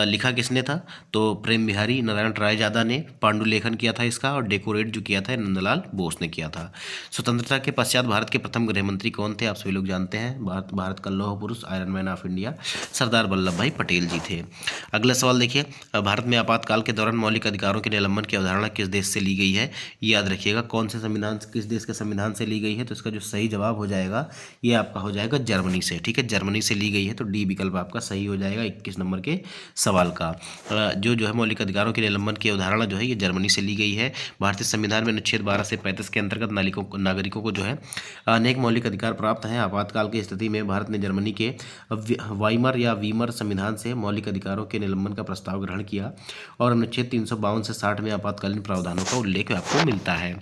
लिखा किसने था, तो प्रेम बिहारी नारायण रायजादा ने पांडुलेखन किया था इसका, और डेकोरेट जो किया था नंदलाल बोस ने किया था। स्वतंत्रता के पश्चात भारत के प्रथम गृह मंत्री कौन थे, आप सभी लोग जानते हैं, भारत का लौह पुरुष, iron man of India, Sardar Vallabh भाई पटेल जी थे। अगला सवाल देखिए, भारत में आपातकाल के दौरान मौलिक अधिकारों के निलंबन की अवधारणा किस देश से ली गई है, याद रखिएगा। कौन से संविधान, किस देश के संविधान से ली गई है, तो इसका जो सही जवाब हो जाएगा ये आपका हो जाएगा जर्मनी से। ठीक है, जर्मनी से ली गई है, तो डी विकल्प आपका सही हो जाएगा 21 नंबर के सवाल का। जो है मौलिक अधिकारों के निलंबन की अवधारणा जो है ये जर्मनी से ली गई है। भारतीय संविधान में अनुच्छेद 12 से 35 के अंतर्गत नागरिकों को जो है अनेक मौलिक अधिकार प्राप्त हैं। आपातकाल की स्थिति में भारत ने जर्मनी के वाइमर या वीमर संविधान से मौलिक अधिकारों के निलंबन का प्रस्ताव ग्रहण किया, और अनुच्छेद 352 से 60 में आपातकालीन प्रावधानों का उल्लेख आपको मिलता है।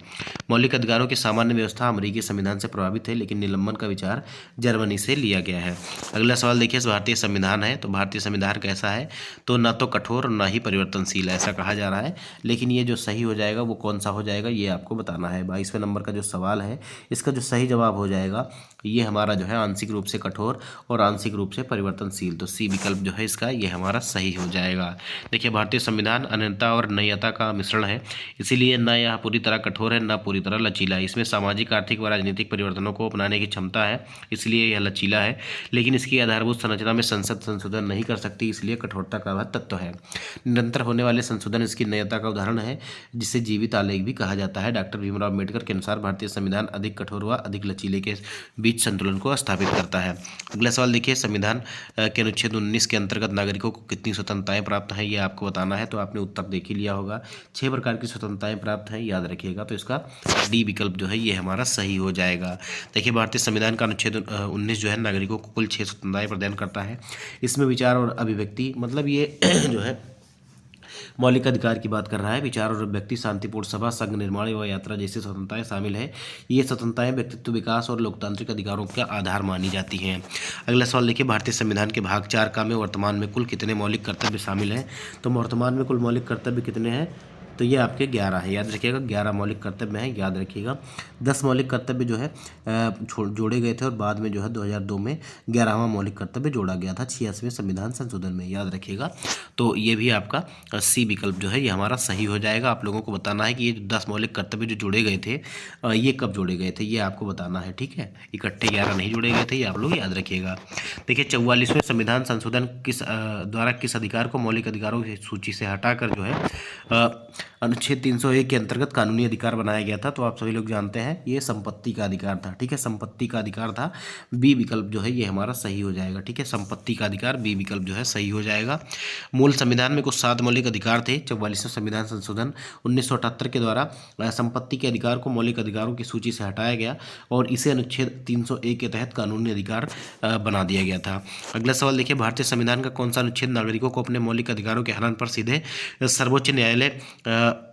मौलिक अधिकारों की सामान्य व्यवस्था अमेरिकी संविधान से प्रभावित है, लेकिन निलंबन का विचार जर्मनी से लिया गया है। अगला सवाल देखिए, भारतीय संविधान है, तो भारतीय संविधान कैसा है, तो ना तो कठोर ना ही परिवर्तनशील, ऐसा कहा जा रहा है। लेकिन ये जो सही हो जाएगा वो कौन सा हो जाएगा, ये आपको बताना है। 22वें नंबर का जो सवाल है इसका जो सही जवाब हो जाएगा ये हमारा जो है आंशिक रूप से कठोर और आंशिक रूप से परिवर्तनशील, तो सी विकल्प जो है इसका ये हमारा सही हो जाएगा। देखिए भारतीय संविधान अनन्यता और नयता का मिश्रण है, इसीलिए न यह पूरी तरह कठोर है न पूरी तरह लचीला है। इसमें सामाजिक, आर्थिक व राजनीतिक परिवर्तनों को अपनाने की क्षमता है, इसलिए यह लचीला है। लेकिन इसकी आधारभूत संरचना में संसद संशोधन नहीं कर सकती, इसलिए कठोरता का वह तत्व है। निरंतर होने वाले संशोधन इसकी नयता का उदाहरण है, जिसे जीवित आलेख भी कहा जाता है। डॉक्टर भीमराव अम्बेडकर के अनुसार भारतीय संविधान अधिक कठोर व अधिक लचीले के बीच संतुलन को स्थापित करता है। अगला सवाल देखिए, संविधान के अनुच्छेद 19 के अंतर्गत नागरिकों को कितनी स्वतंत्रताएं प्राप्त हैं, ये आपको बताना है। तो आपने उत्तर देख ही लिया होगा, 6 प्रकार की स्वतंत्रताएं प्राप्त हैं, याद रखिएगा। तो इसका डी विकल्प जो है ये हमारा सही हो जाएगा। देखिए भारतीय संविधान का अनुच्छेद 19 जो है नागरिकों को कुल 6 स्वतंत्रताएं प्रदान करता है। इसमें विचार और अभिव्यक्ति, मतलब ये जो है मौलिक अधिकार की बात कर रहा है। विचार और अभिव्यक्ति, शांतिपूर्ण सभा, संघ निर्माण व यात्रा जैसी स्वतंत्रताएं शामिल है। ये स्वतंत्रताएं व्यक्तित्व विकास और लोकतांत्रिक अधिकारों का आधार मानी जाती हैं। अगला सवाल देखिए, भारतीय संविधान के भाग 4 का में वर्तमान में कुल कितने मौलिक कर्तव्य शामिल हैं, तो वर्तमान में कुल मौलिक कर्तव्य कितने हैं, तो ये आपके 11 है, याद रखिएगा। 11 मौलिक कर्तव्य हैं, याद रखिएगा। 10 मौलिक कर्तव्य जो है जोड़े गए थे, और बाद में जो है 2002 में 11वां मौलिक कर्तव्य जोड़ा गया था 86वें संविधान संशोधन में, याद रखिएगा। तो ये भी आपका सी विकल्प जो है ये हमारा सही हो जाएगा। आप लोगों को बताना है कि ये 10 मौलिक कर्तव्य जो जोड़े गए थे ये कब जोड़े गए थे, ये आपको बताना है। ठीक है, इकट्ठे 11 नहीं जोड़े गए थे, ये आप लोग याद रखिएगा। देखिए 44वें संविधान संशोधन द्वारा किस अधिकार को मौलिक अधिकारों की सूची से हटाकर जो है अनुच्छेद 301 के अंतर्गत कानूनी अधिकार बनाया गया था। तो आप सभी लोग जानते हैं ये संपत्ति का अधिकार था। ठीक है, संपत्ति का अधिकार था। बी विकल्प जो है ये हमारा सही हो जाएगा। ठीक है, संपत्ति का अधिकार बी विकल्प जो है सही हो जाएगा। मूल संविधान में कुछ 7 मौलिक अधिकार थे। 44वें संविधान संशोधन 1978 के द्वारा संपत्ति के अधिकार को मौलिक अधिकारों की सूची से हटाया गया और इसे अनुच्छेद 301 के तहत कानूनी अधिकार बना दिया गया था। अगला सवाल देखिए, भारतीय संविधान का कौन सा अनुच्छेद नागरिकों को अपने मौलिक अधिकारों के हनन पर सीधे सर्वोच्च न्यायालय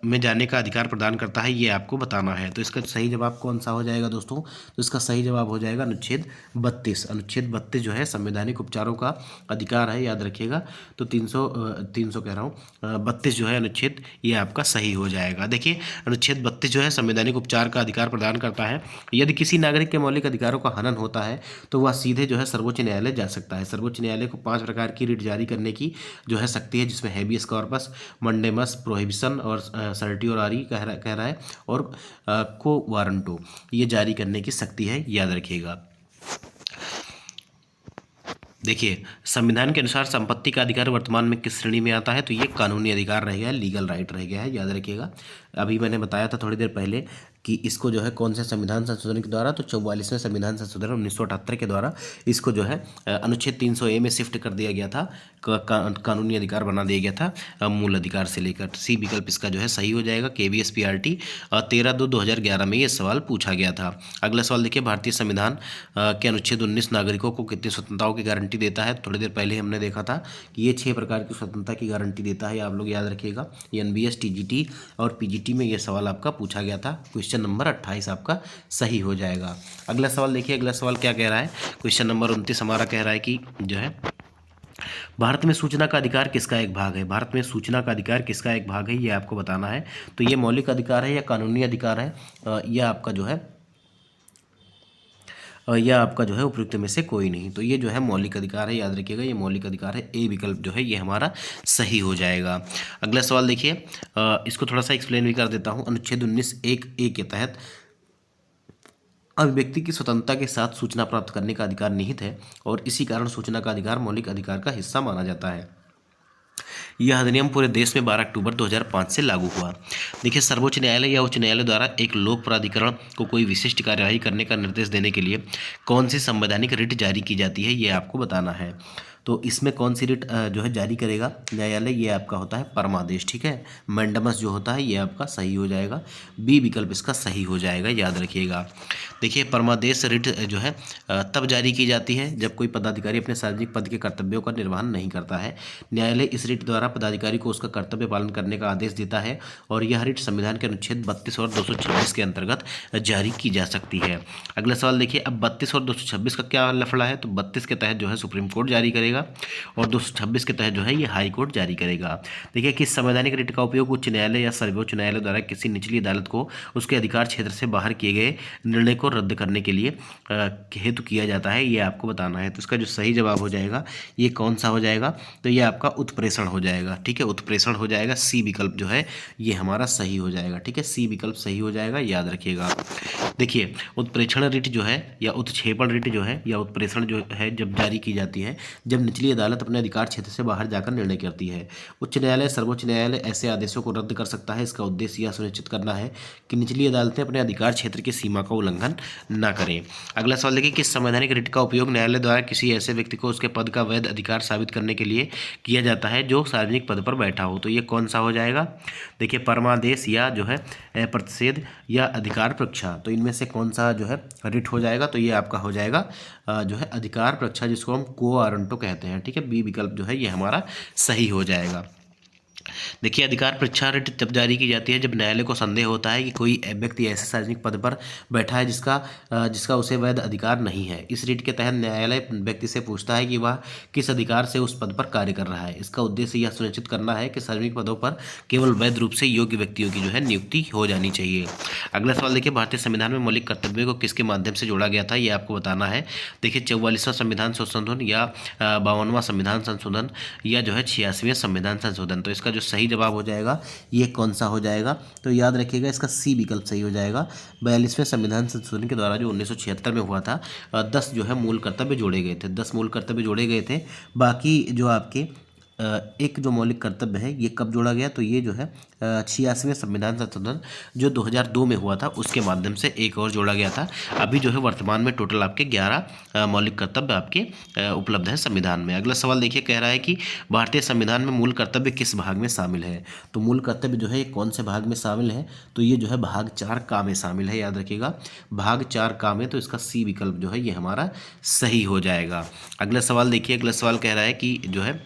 में जाने का अधिकार प्रदान करता है, ये आपको बताना है। तो इसका सही जवाब कौन सा हो जाएगा दोस्तों? तो इसका सही जवाब हो जाएगा अनुच्छेद 32। अनुच्छेद 32 जो है संवैधानिक उपचारों का अधिकार है, याद रखिएगा। तो 300 कह रहा हूँ 32 जो है अनुच्छेद, ये आपका सही हो जाएगा। देखिए, अनुच्छेद 32 जो है संवैधानिक उपचार का अधिकार प्रदान करता है। यदि किसी नागरिक के मौलिक अधिकारों का हनन होता है तो वह सीधे जो है सर्वोच्च न्यायालय जा सकता है। सर्वोच्च न्यायालय को 5 प्रकार की रिट जारी करने की जो है शक्ति है, जिसमें हैबियस कॉर्पस, मंडेमस, प्रोहिबिशन और सर्टियोरारी कह रहा है और को वारंटो, ये जारी करने की शक्ति है, याद रखिएगा। देखिए, संविधान के अनुसार संपत्ति का अधिकार वर्तमान में किस श्रेणी में आता है? तो ये कानूनी अधिकार रह गया है, लीगल राइट रह गया है, याद रखिएगा। अभी मैंने बताया था थोड़ी देर पहले कि इसको जो है कौन से संविधान संशोधन के द्वारा, तो 44वें संविधान संशोधन 1978 के द्वारा इसको जो है अनुच्छेद 300A में शिफ्ट कर दिया गया था, कानूनी अधिकार बना दिया गया था मूल अधिकार से लेकर। सी विकल्प इसका जो है सही हो जाएगा। KVSPRT 13/2/2011 में ये सवाल पूछा गया था। अगला सवाल देखिए, भारतीय संविधान के अनुच्छेद 19 नागरिकों को कितनी स्वतंत्रताओं की गारंटी देता है? थोड़ी देर पहले हमने देखा था कि ये 6 प्रकार की स्वतंत्रता की गारंटी देता है, आप लोग याद रखिएगा। NBS, TGT और PGT में ये सवाल आपका पूछा गया था। क्वेश्चन नंबर 28 आपका सही हो जाएगा। अगला सवाल देखिए, अगला सवाल क्या कह रहा है? क्वेश्चन नंबर 29 हमारा कह रहा है कि जो है भारत में सूचना का अधिकार किसका एक भाग है? भारत में सूचना का अधिकार किसका एक भाग है, ये आपको बताना है। तो ये मौलिक अधिकार है या कानूनी अधिकार है? यह आपका जो है उपयुक्त में से कोई नहीं। तो ये जो है मौलिक अधिकार है, याद रखिएगा, ये मौलिक अधिकार है। ए विकल्प जो है ये हमारा सही हो जाएगा। अगला सवाल देखिए, इसको थोड़ा सा एक्सप्लेन भी कर देता हूँ। अनुच्छेद 19(1)(a) के तहत अभिव्यक्ति की स्वतंत्रता के साथ सूचना प्राप्त करने का अधिकार निहित है और इसी कारण सूचना का अधिकार मौलिक अधिकार का हिस्सा माना जाता है। यह अधिनियम पूरे देश में 12 अक्टूबर 2005 से लागू हुआ। देखिए, सर्वोच्च न्यायालय या उच्च न्यायालय द्वारा एक लोक प्राधिकरण को कोई विशिष्ट कार्यवाही करने का निर्देश देने के लिए कौन सी संवैधानिक रिट जारी की जाती है, ये आपको बताना है। तो इसमें कौन सी रिट जो है जारी करेगा न्यायालय, ये आपका होता है परमादेश। ठीक है, मैंडमस जो होता है ये आपका सही हो जाएगा। बी विकल्प इसका सही हो जाएगा, याद रखिएगा। देखिए, परमादेश रिट जो है तब जारी की जाती है जब कोई पदाधिकारी अपने सार्वजनिक पद के कर्तव्यों का निर्वहन नहीं करता है। न्यायालय इस रिट द्वारा पदाधिकारी को उसका कर्तव्य पालन करने का आदेश देता है और यह रिट संविधान के अनुच्छेद 32 और 226 के अंतर्गत जारी की जा सकती है। अगला सवाल देखिए, अब 32 और 226 का क्या लफड़ा है? तो 32 के तहत जो है सुप्रीम कोर्ट जारी करेगा और 226 के तहत जो है ये हाई कोर्ट जारी करेगा। देखिए, किस संवैधानिक रिट का उपयोग उच्च न्यायालय या सर्वोच्च न्यायालय द्वारा किसी निचली अदालत को उसके अधिकार क्षेत्र से बाहर किए गए निर्णय को रद्द करने के लिए हेतु किया जाता है, ये आपको बताना है। तो इसका जो सही जवाब हो जाएगा ये कौन सा हो जाएगा? तो ये आपका उत्प्रेषण हो जाएगा। ठीक है, उत्प्रेषण हो जाएगा। सी विकल्प जो है ये हमारा सही हो जाएगा। ठीक है, सी विकल्प सही हो जाएगा, याद रखिएगा। देखिए, उत्प्रेषण रिट जो है या उत्क्षेपण रिट जो है या उत्प्रेषण जो है जब जारी की जाती है जब निचली अदालत अपने अधिकार क्षेत्र से बाहर जाकर निर्णय करती है। उच्च न्यायालय, सर्वोच्च न्यायालय ऐसे आदेशों को रद्द कर सकता है। इसका उद्देश्य यह सुनिश्चित करना है कि निचली अदालतें अपने अधिकार क्षेत्र की सीमा का उल्लंघन न करें। अगला सवाल देखिए, किस संवैधानिक रिट का उपयोग न्यायालय द्वारा किसी ऐसे व्यक्ति को उसके पद का वैध अधिकार साबित करने के लिए किया जाता है जो सार्वजनिक पद पर बैठा हो? तो ये कौन सा हो जाएगा? देखिए, परमादेश या जो है प्रतिषेध या अधिकार प्रक्षा, तो इनमें से कौन सा जो है रिट हो जाएगा? तो ये आपका हो जाएगा जो है अधिकार प्रक्षा, जिसको हम को वारंटो कहते हैं। ठीक है, बी विकल्प जो है ये हमारा सही हो जाएगा। देखिए, अधिकार परीक्षा रिट तब जारी की जाती है जब न्यायालय को संदेह होता है कि कोई व्यक्ति ऐसे सार्वजनिक पद पर बैठा है जिसका उसे वैध अधिकार नहीं है। इस रिट के तहत न्यायालय व्यक्ति से पूछता है कि वह किस अधिकार से उस पद पर कार्य कर रहा है। इसका उद्देश्य यह सुनिश्चित करना है कि सार्वजनिक पदों पर केवल वैध रूप से योग्य व्यक्तियों की जो है नियुक्ति हो जानी चाहिए। अगला सवाल देखिए, भारतीय संविधान में मौलिक कर्तव्यों को किसके माध्यम से जोड़ा गया था, ये आपको बताना है। देखिए, 44वां संविधान संशोधन या 52वां संविधान संशोधन या जो है 86वें संविधान संशोधन। तो इसका जो सही जवाब हो जाएगा ये कौन सा हो जाएगा? तो याद रखिएगा, इसका सी विकल्प सही हो जाएगा। 42वें संविधान संशोधन के द्वारा जो 1976 में हुआ था 10 जो है मूल कर्तव्य जोड़े गए थे। 10 मूल कर्तव्य जोड़े गए थे। बाकी जो आपके एक जो मौलिक कर्तव्य है ये कब जोड़ा गया, तो ये जो है 86वें संविधान संशोधन जो 2002 में हुआ था उसके माध्यम से एक और जोड़ा गया था। अभी जो है वर्तमान में टोटल आपके 11 मौलिक कर्तव्य आपके उपलब्ध है संविधान में। अगला सवाल देखिए, कह रहा है कि भारतीय संविधान में मूल कर्तव्य किस भाग में शामिल है। तो मूल कर्तव्य जो है ये कौन से भाग में शामिल है, तो ये जो है भाग 4 का में शामिल है, याद रखिएगा भाग 4 का में, तो इसका सी विकल्प जो है ये हमारा सही हो जाएगा। अगला सवाल देखिए, अगला सवाल कह रहा है कि जो है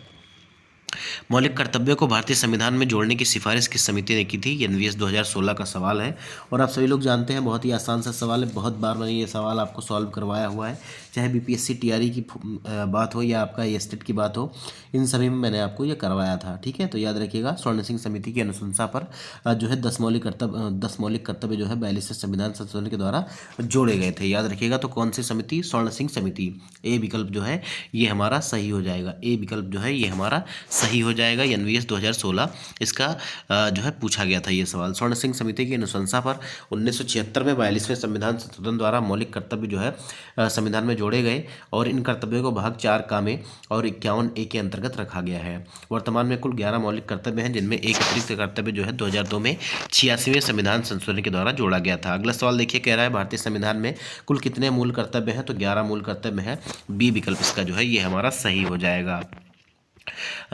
मौलिक कर्तव्यों को भारतीय संविधान में जोड़ने की सिफारिश किस समिति ने की थी। ये एनवीएस 2016 का सवाल है और आप सभी लोग जानते हैं बहुत ही आसान सा सवाल है, बहुत बार मैंने ये सवाल आपको सॉल्व करवाया हुआ है, चाहे बीपीएससी टीआरई की बात हो या आपका एस्टेट की बात हो, इन सभी में मैंने आपको ये करवाया था। ठीक है, तो याद रखिएगा स्वर्ण सिंह समिति की अनुशंसा पर जो है 10 मौलिक कर्तव्य जो है 42वें संविधान संशोधन के द्वारा जोड़े गए थे। याद रखिएगा, तो कौन सी समिति, स्वर्ण सिंह समिति। ए विकल्प जो है ये हमारा सही हो जाएगा, ए विकल्प जो है ये हमारा सही हो जाएगा। एनवीएस 2016 इसका जो है पूछा गया था ये सवाल। स्वर्ण सिंह समिति की अनुशंसा पर 1976 में 42वें संविधान संशोधन द्वारा मौलिक कर्तव्य जो है संविधान में जोड़े गए और इन कर्तव्यों को भाग 4 का में और 51 ए के अंतर्गत रखा गया है। वर्तमान में कुल 11 मौलिक कर्तव्य हैं जिनमें एक अतिरिक्त कर्तव्य जो है 2002 में 86वें संविधान संशोधन के द्वारा जोड़ा गया था। अगला सवाल देखिए, कह रहा है भारतीय संविधान में कुल कितने मूल कर्तव्य हैं, तो 11 मूल कर्तव्य हैं। बी विकल्प इसका जो है ये हमारा सही हो जाएगा।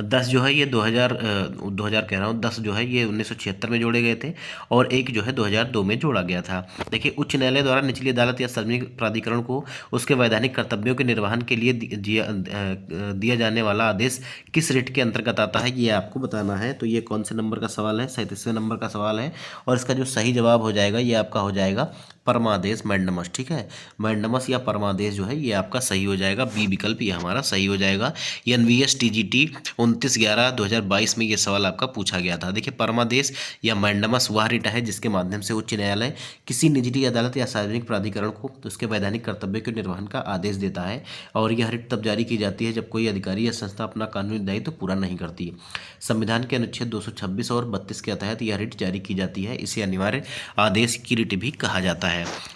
10 जो है ये 2000 कह रहा हूँ 10 जो है ये 1976 में जोड़े गए थे और एक जो है 2002 में जोड़ा गया था। देखिए, उच्च न्यायालय द्वारा निचली अदालत या सार्वजनिक प्राधिकरण को उसके वैधानिक कर्तव्यों के निर्वहन के लिए दिया जाने वाला आदेश किस रिट के अंतर्गत आता है, ये आपको बताना है। तो ये कौन से नंबर का सवाल है, 37वें नंबर का सवाल है और इसका जो सही जवाब हो जाएगा ये आपका हो जाएगा परमादेश मैंडमस। ठीक है, मैंडमस या परमादेश जो है ये आपका सही हो जाएगा, बी विकल्प ये हमारा सही हो जाएगा। एनवीएस टीजीटी 29/11/2022 में ये सवाल आपका पूछा गया था। देखिए, परमादेश या मैंडमस वह रिट है जिसके माध्यम से उच्च न्यायालय किसी निजी अदालत या सार्वजनिक प्राधिकरण को तो उसके वैधानिक कर्तव्य के निर्वहन का आदेश देता है और यह रिट तब जारी की जाती है जब कोई अधिकारी या संस्था अपना कानूनी दायित्व पूरा नहीं करती। संविधान के अनुच्छेद 226 और 32 के तहत यह रिट जारी की जाती है, इसे अनिवार्य आदेश की रिट भी कहा जाता है।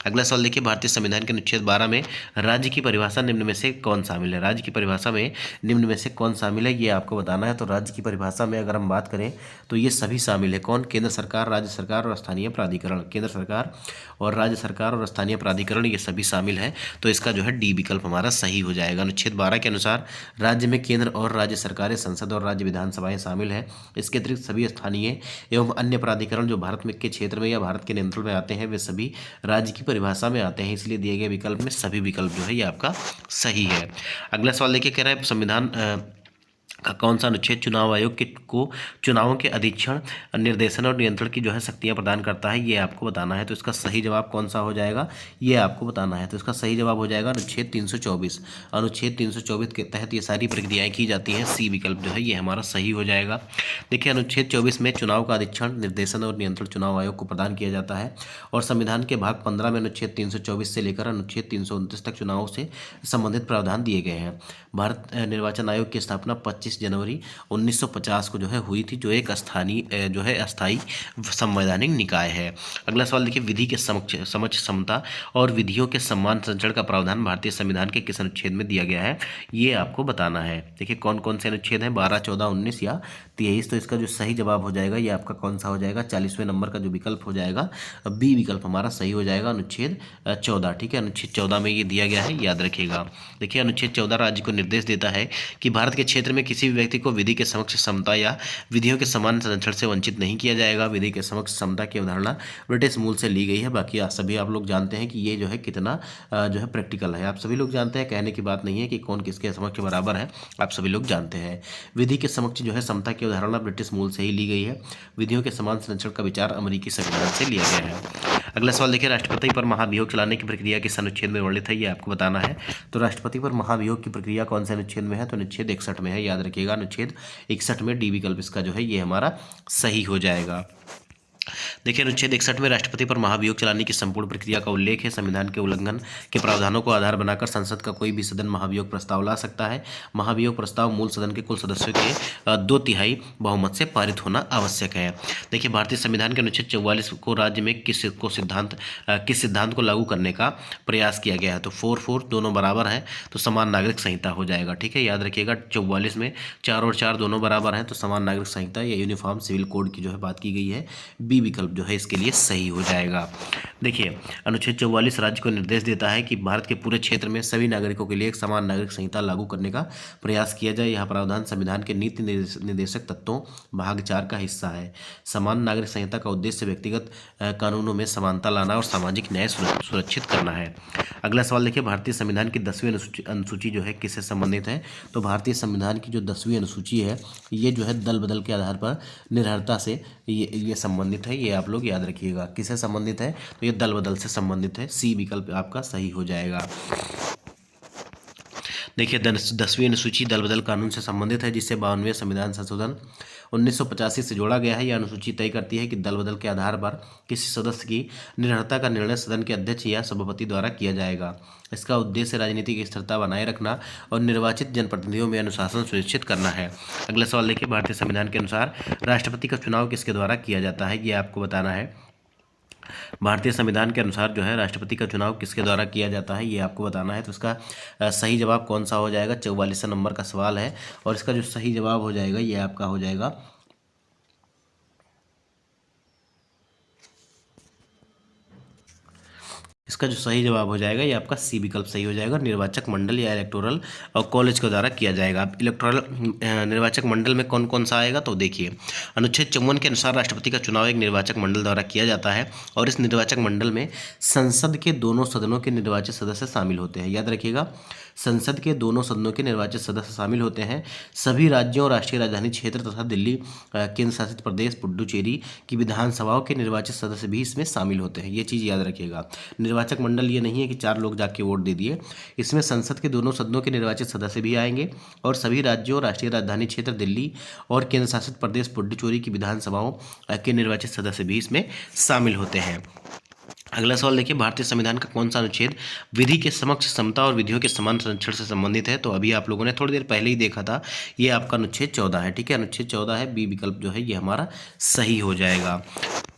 अगला सवाल देखिए, भारतीय संविधान के अनुच्छेद 12 में राज्य की परिभाषा निम्न में से कौन शामिल है। राज्य की परिभाषा में निम्न में से कौन शामिल है ये आपको बताना है। तो राज्य की परिभाषा में अगर हम बात करें तो ये सभी शामिल है। कौन, केंद्र सरकार, राज्य सरकार और स्थानीय प्राधिकरण। केंद्र सरकार और राज्य सरकार और स्थानीय प्राधिकरण ये सभी शामिल है, तो इसका जो है डी विकल्प हमारा सही हो जाएगा। अनुच्छेद 12 के अनुसार राज्य में केंद्र और राज्य सरकारें, संसद और राज्य विधानसभाएं शामिल है। इसके अतिरिक्त सभी स्थानीय एवं अन्य प्राधिकरण जो भारत में के क्षेत्र में या भारत के नियंत्रण में आते हैं वे सभी राज्य की परिभाषा में आते हैं, इसलिए दिए गए विकल्प में सभी विकल्प जो है ये आपका सही है। अगला सवाल देखिए, कह रहा है संविधान का कौन सा अनुच्छेद चुनाव आयोग को चुनावों के अधीक्षण, निर्देशन और नियंत्रण की जो है शक्तियां प्रदान करता है, ये आपको बताना है। तो इसका सही जवाब कौन सा हो जाएगा ये आपको बताना है। तो इसका सही जवाब हो जाएगा अनुच्छेद 324। अनुच्छेद 324 के तहत ये सारी प्रक्रियाएं की जाती हैं, सी विकल्प जो है ये हमारा सही हो जाएगा। देखिए, अनुच्छेद 24 में चुनाव का अधीक्षण, निर्देशन और नियंत्रण चुनाव आयोग को प्रदान किया जाता है और संविधान के भाग 15 में अनुच्छेद 324 से लेकर अनुच्छेद 329 तक चुनावों से संबंधित प्रावधान दिए गए हैं। भारत निर्वाचन आयोग की स्थापना 25 जनवरी 1950 को जो है हुई थी, जो एक अस्थायी संवैधानिक निकाय है। अगला सवाल देखिए, विधि के समक्ष समता और विधियों के सम्मान संचरण का प्रावधान भारतीय संविधान के किस अनुच्छेद में दिया गया है, ये आपको बताना है। देखिए, कौन कौन से अनुच्छेद हैं, 12, 14, 19 या 23। तो इसका जो सही जवाब हो जाएगा ये आपका कौन सा हो जाएगा, 40वें नंबर का जो विकल्प हो जाएगा बी विकल्प हमारा सही हो जाएगा, अनुच्छेद 14। ठीक है, अनुच्छेद 14 में ये दिया गया है, याद रखिएगा। देखिए, अनुच्छेद 14 राज्य को निर्देश देता है कि भारत के क्षेत्र में किसी भी व्यक्ति को विधि के समक्ष समता या विधियों के समान संरक्षण से वंचित नहीं किया जाएगा। विधि के समक्ष समता की अवधारणा ब्रिटिश मूल से ली गई है। बाकी सभी आप लोग जानते हैं कि ये जो है कितना जो है प्रैक्टिकल है, आप सभी लोग जानते हैं, कहने की बात नहीं है कि कौन किसके समक्ष बराबर है, आप सभी लोग जानते हैं। विधि के समक्ष जो है समता की अवधारणा ब्रिटिश मूल से ही ली गई है। विधियों के समान संरक्षण का विचार अमेरिकी संविधान से लिया गया है। अगला सवाल देखिए, राष्ट्रपति पर महाभियोग चलाने की प्रक्रिया किस अनुच्छेद में वर्णित है, ये आपको बताना है। तो राष्ट्रपति पर महाभियोग की प्रक्रिया कौन से अनुच्छेद में है, तो अनुच्छेद 61 में है, याद रखिएगा अनुच्छेद 61 में डी विकल्प इसका जो है ये हमारा सही हो जाएगा। देखिए अनुच्छेद 61 में राष्ट्रपति पर महाभियोग चलाने की संपूर्ण प्रक्रिया का उल्लेख है। संविधान के उल्लंघन के प्रावधानों को आधार बनाकर संसद का कोई भी सदन महाभियोग प्रस्ताव ला सकता है। महाभियोग प्रस्ताव मूल सदन के कुल सदस्यों के 2/3 बहुमत से पारित होना आवश्यक है। देखिए भारतीय संविधान के अनुच्छेद 44 को राज्य में किस सिद्धांत को लागू करने का प्रयास किया गया है। तो 4-4 दोनों बराबर हैं तो समान नागरिक संहिता हो जाएगा। ठीक है, याद रखिएगा 44 में 4 और 4 दोनों बराबर हैं तो समान नागरिक संहिता या यूनिफॉर्म सिविल कोड की जो है बात की गई है। बी विकल्प जो है इसके लिए सही हो जाएगा। देखिए अनुच्छेद 44 राज्य को निर्देश देता है कि भारत के पूरे क्षेत्र में सभी नागरिकों के लिए एक समान नागरिक संहिता लागू करने का प्रयास किया जाए। यह प्रावधान संविधान के नीति निर्देशक तत्वों भाग 4 का हिस्सा है। समान नागरिक संहिता का उद्देश्य व्यक्तिगत कानूनों में समानता लाना और सामाजिक न्याय सुरक्षित करना है। अगला सवाल देखिए भारतीय संविधान की 10वीं अनुसूची जो है किससे संबंधित है। तो भारतीय संविधान की जो 10वीं अनुसूची है ये जो है दल बदल के आधार पर निर्भरता से ये संबंधित है। ये आप लोग याद रखिएगा किससे संबंधित है तो ये दल बदल से संबंधित है। सी विकल्प आपका सही हो जाएगा। देखिए 10वीं अनुसूची दल बदल कानून से संबंधित है जिससे 52वें संविधान संशोधन 1985 से जोड़ा गया है। यह अनुसूची तय करती है कि दल बदल के आधार पर किसी सदस्य की निरर्हता का निर्णय सदन के अध्यक्ष या सभापति द्वारा किया जाएगा। इसका उद्देश्य राजनीतिक स्थिरता बनाए रखना और निर्वाचित जनप्रतिनिधियों में अनुशासन सुनिश्चित करना है। अगला सवाल देखिए भारतीय संविधान के अनुसार राष्ट्रपति का चुनाव किसके द्वारा किया जाता है, ये आपको बताना है। भारतीय संविधान के अनुसार जो है राष्ट्रपति का चुनाव किसके द्वारा किया जाता है ये आपको बताना है। तो इसका सही जवाब कौन सा हो जाएगा, 44 नंबर का सवाल है और इसका जो सही जवाब हो जाएगा ये आपका हो जाएगा इसका जो सही जवाब हो जाएगा ये आपका सी विकल्प सही हो जाएगा। निर्वाचक मंडल या इलेक्टोरल और कॉलेज के द्वारा किया जाएगा। अब इलेक्टोरल निर्वाचक मंडल में कौन कौन सा आएगा तो देखिए अनुच्छेद 54 के अनुसार राष्ट्रपति का चुनाव एक निर्वाचक मंडल द्वारा किया जाता है और इस निर्वाचक मंडल में संसद के दोनों सदनों के निर्वाचित सदस्य शामिल होते हैं। याद रखिएगा संसद के दोनों सदनों के निर्वाचित सदस्य शामिल होते हैं। सभी राज्यों, राष्ट्रीय राजधानी क्षेत्र तथा दिल्ली केंद्र शासित प्रदेश पुडुचेरी की विधानसभाओं के निर्वाचित सदस्य भी इसमें शामिल होते हैं। ये चीज़ याद रखिएगा। निर्वाचक मंडल ये नहीं है कि 4 लोग जाके वोट दे दिए, इसमें संसद के दोनों सदनों के निर्वाचित सदस्य भी आएंगे और सभी राज्यों, राष्ट्रीय राजधानी क्षेत्र दिल्ली और केंद्र शासित प्रदेश पुडुचेरी की विधानसभाओं के निर्वाचित सदस्य भी इसमें शामिल होते हैं। अगला सवाल देखिए भारतीय संविधान का कौन सा अनुच्छेद विधि के समक्ष समता और विधियों के समान संरक्षण से संबंधित है। तो अभी आप लोगों ने थोड़ी देर पहले ही देखा था, ये आपका अनुच्छेद 14 है। ठीक है, अनुच्छेद 14 है, बी विकल्प जो है ये हमारा सही हो जाएगा।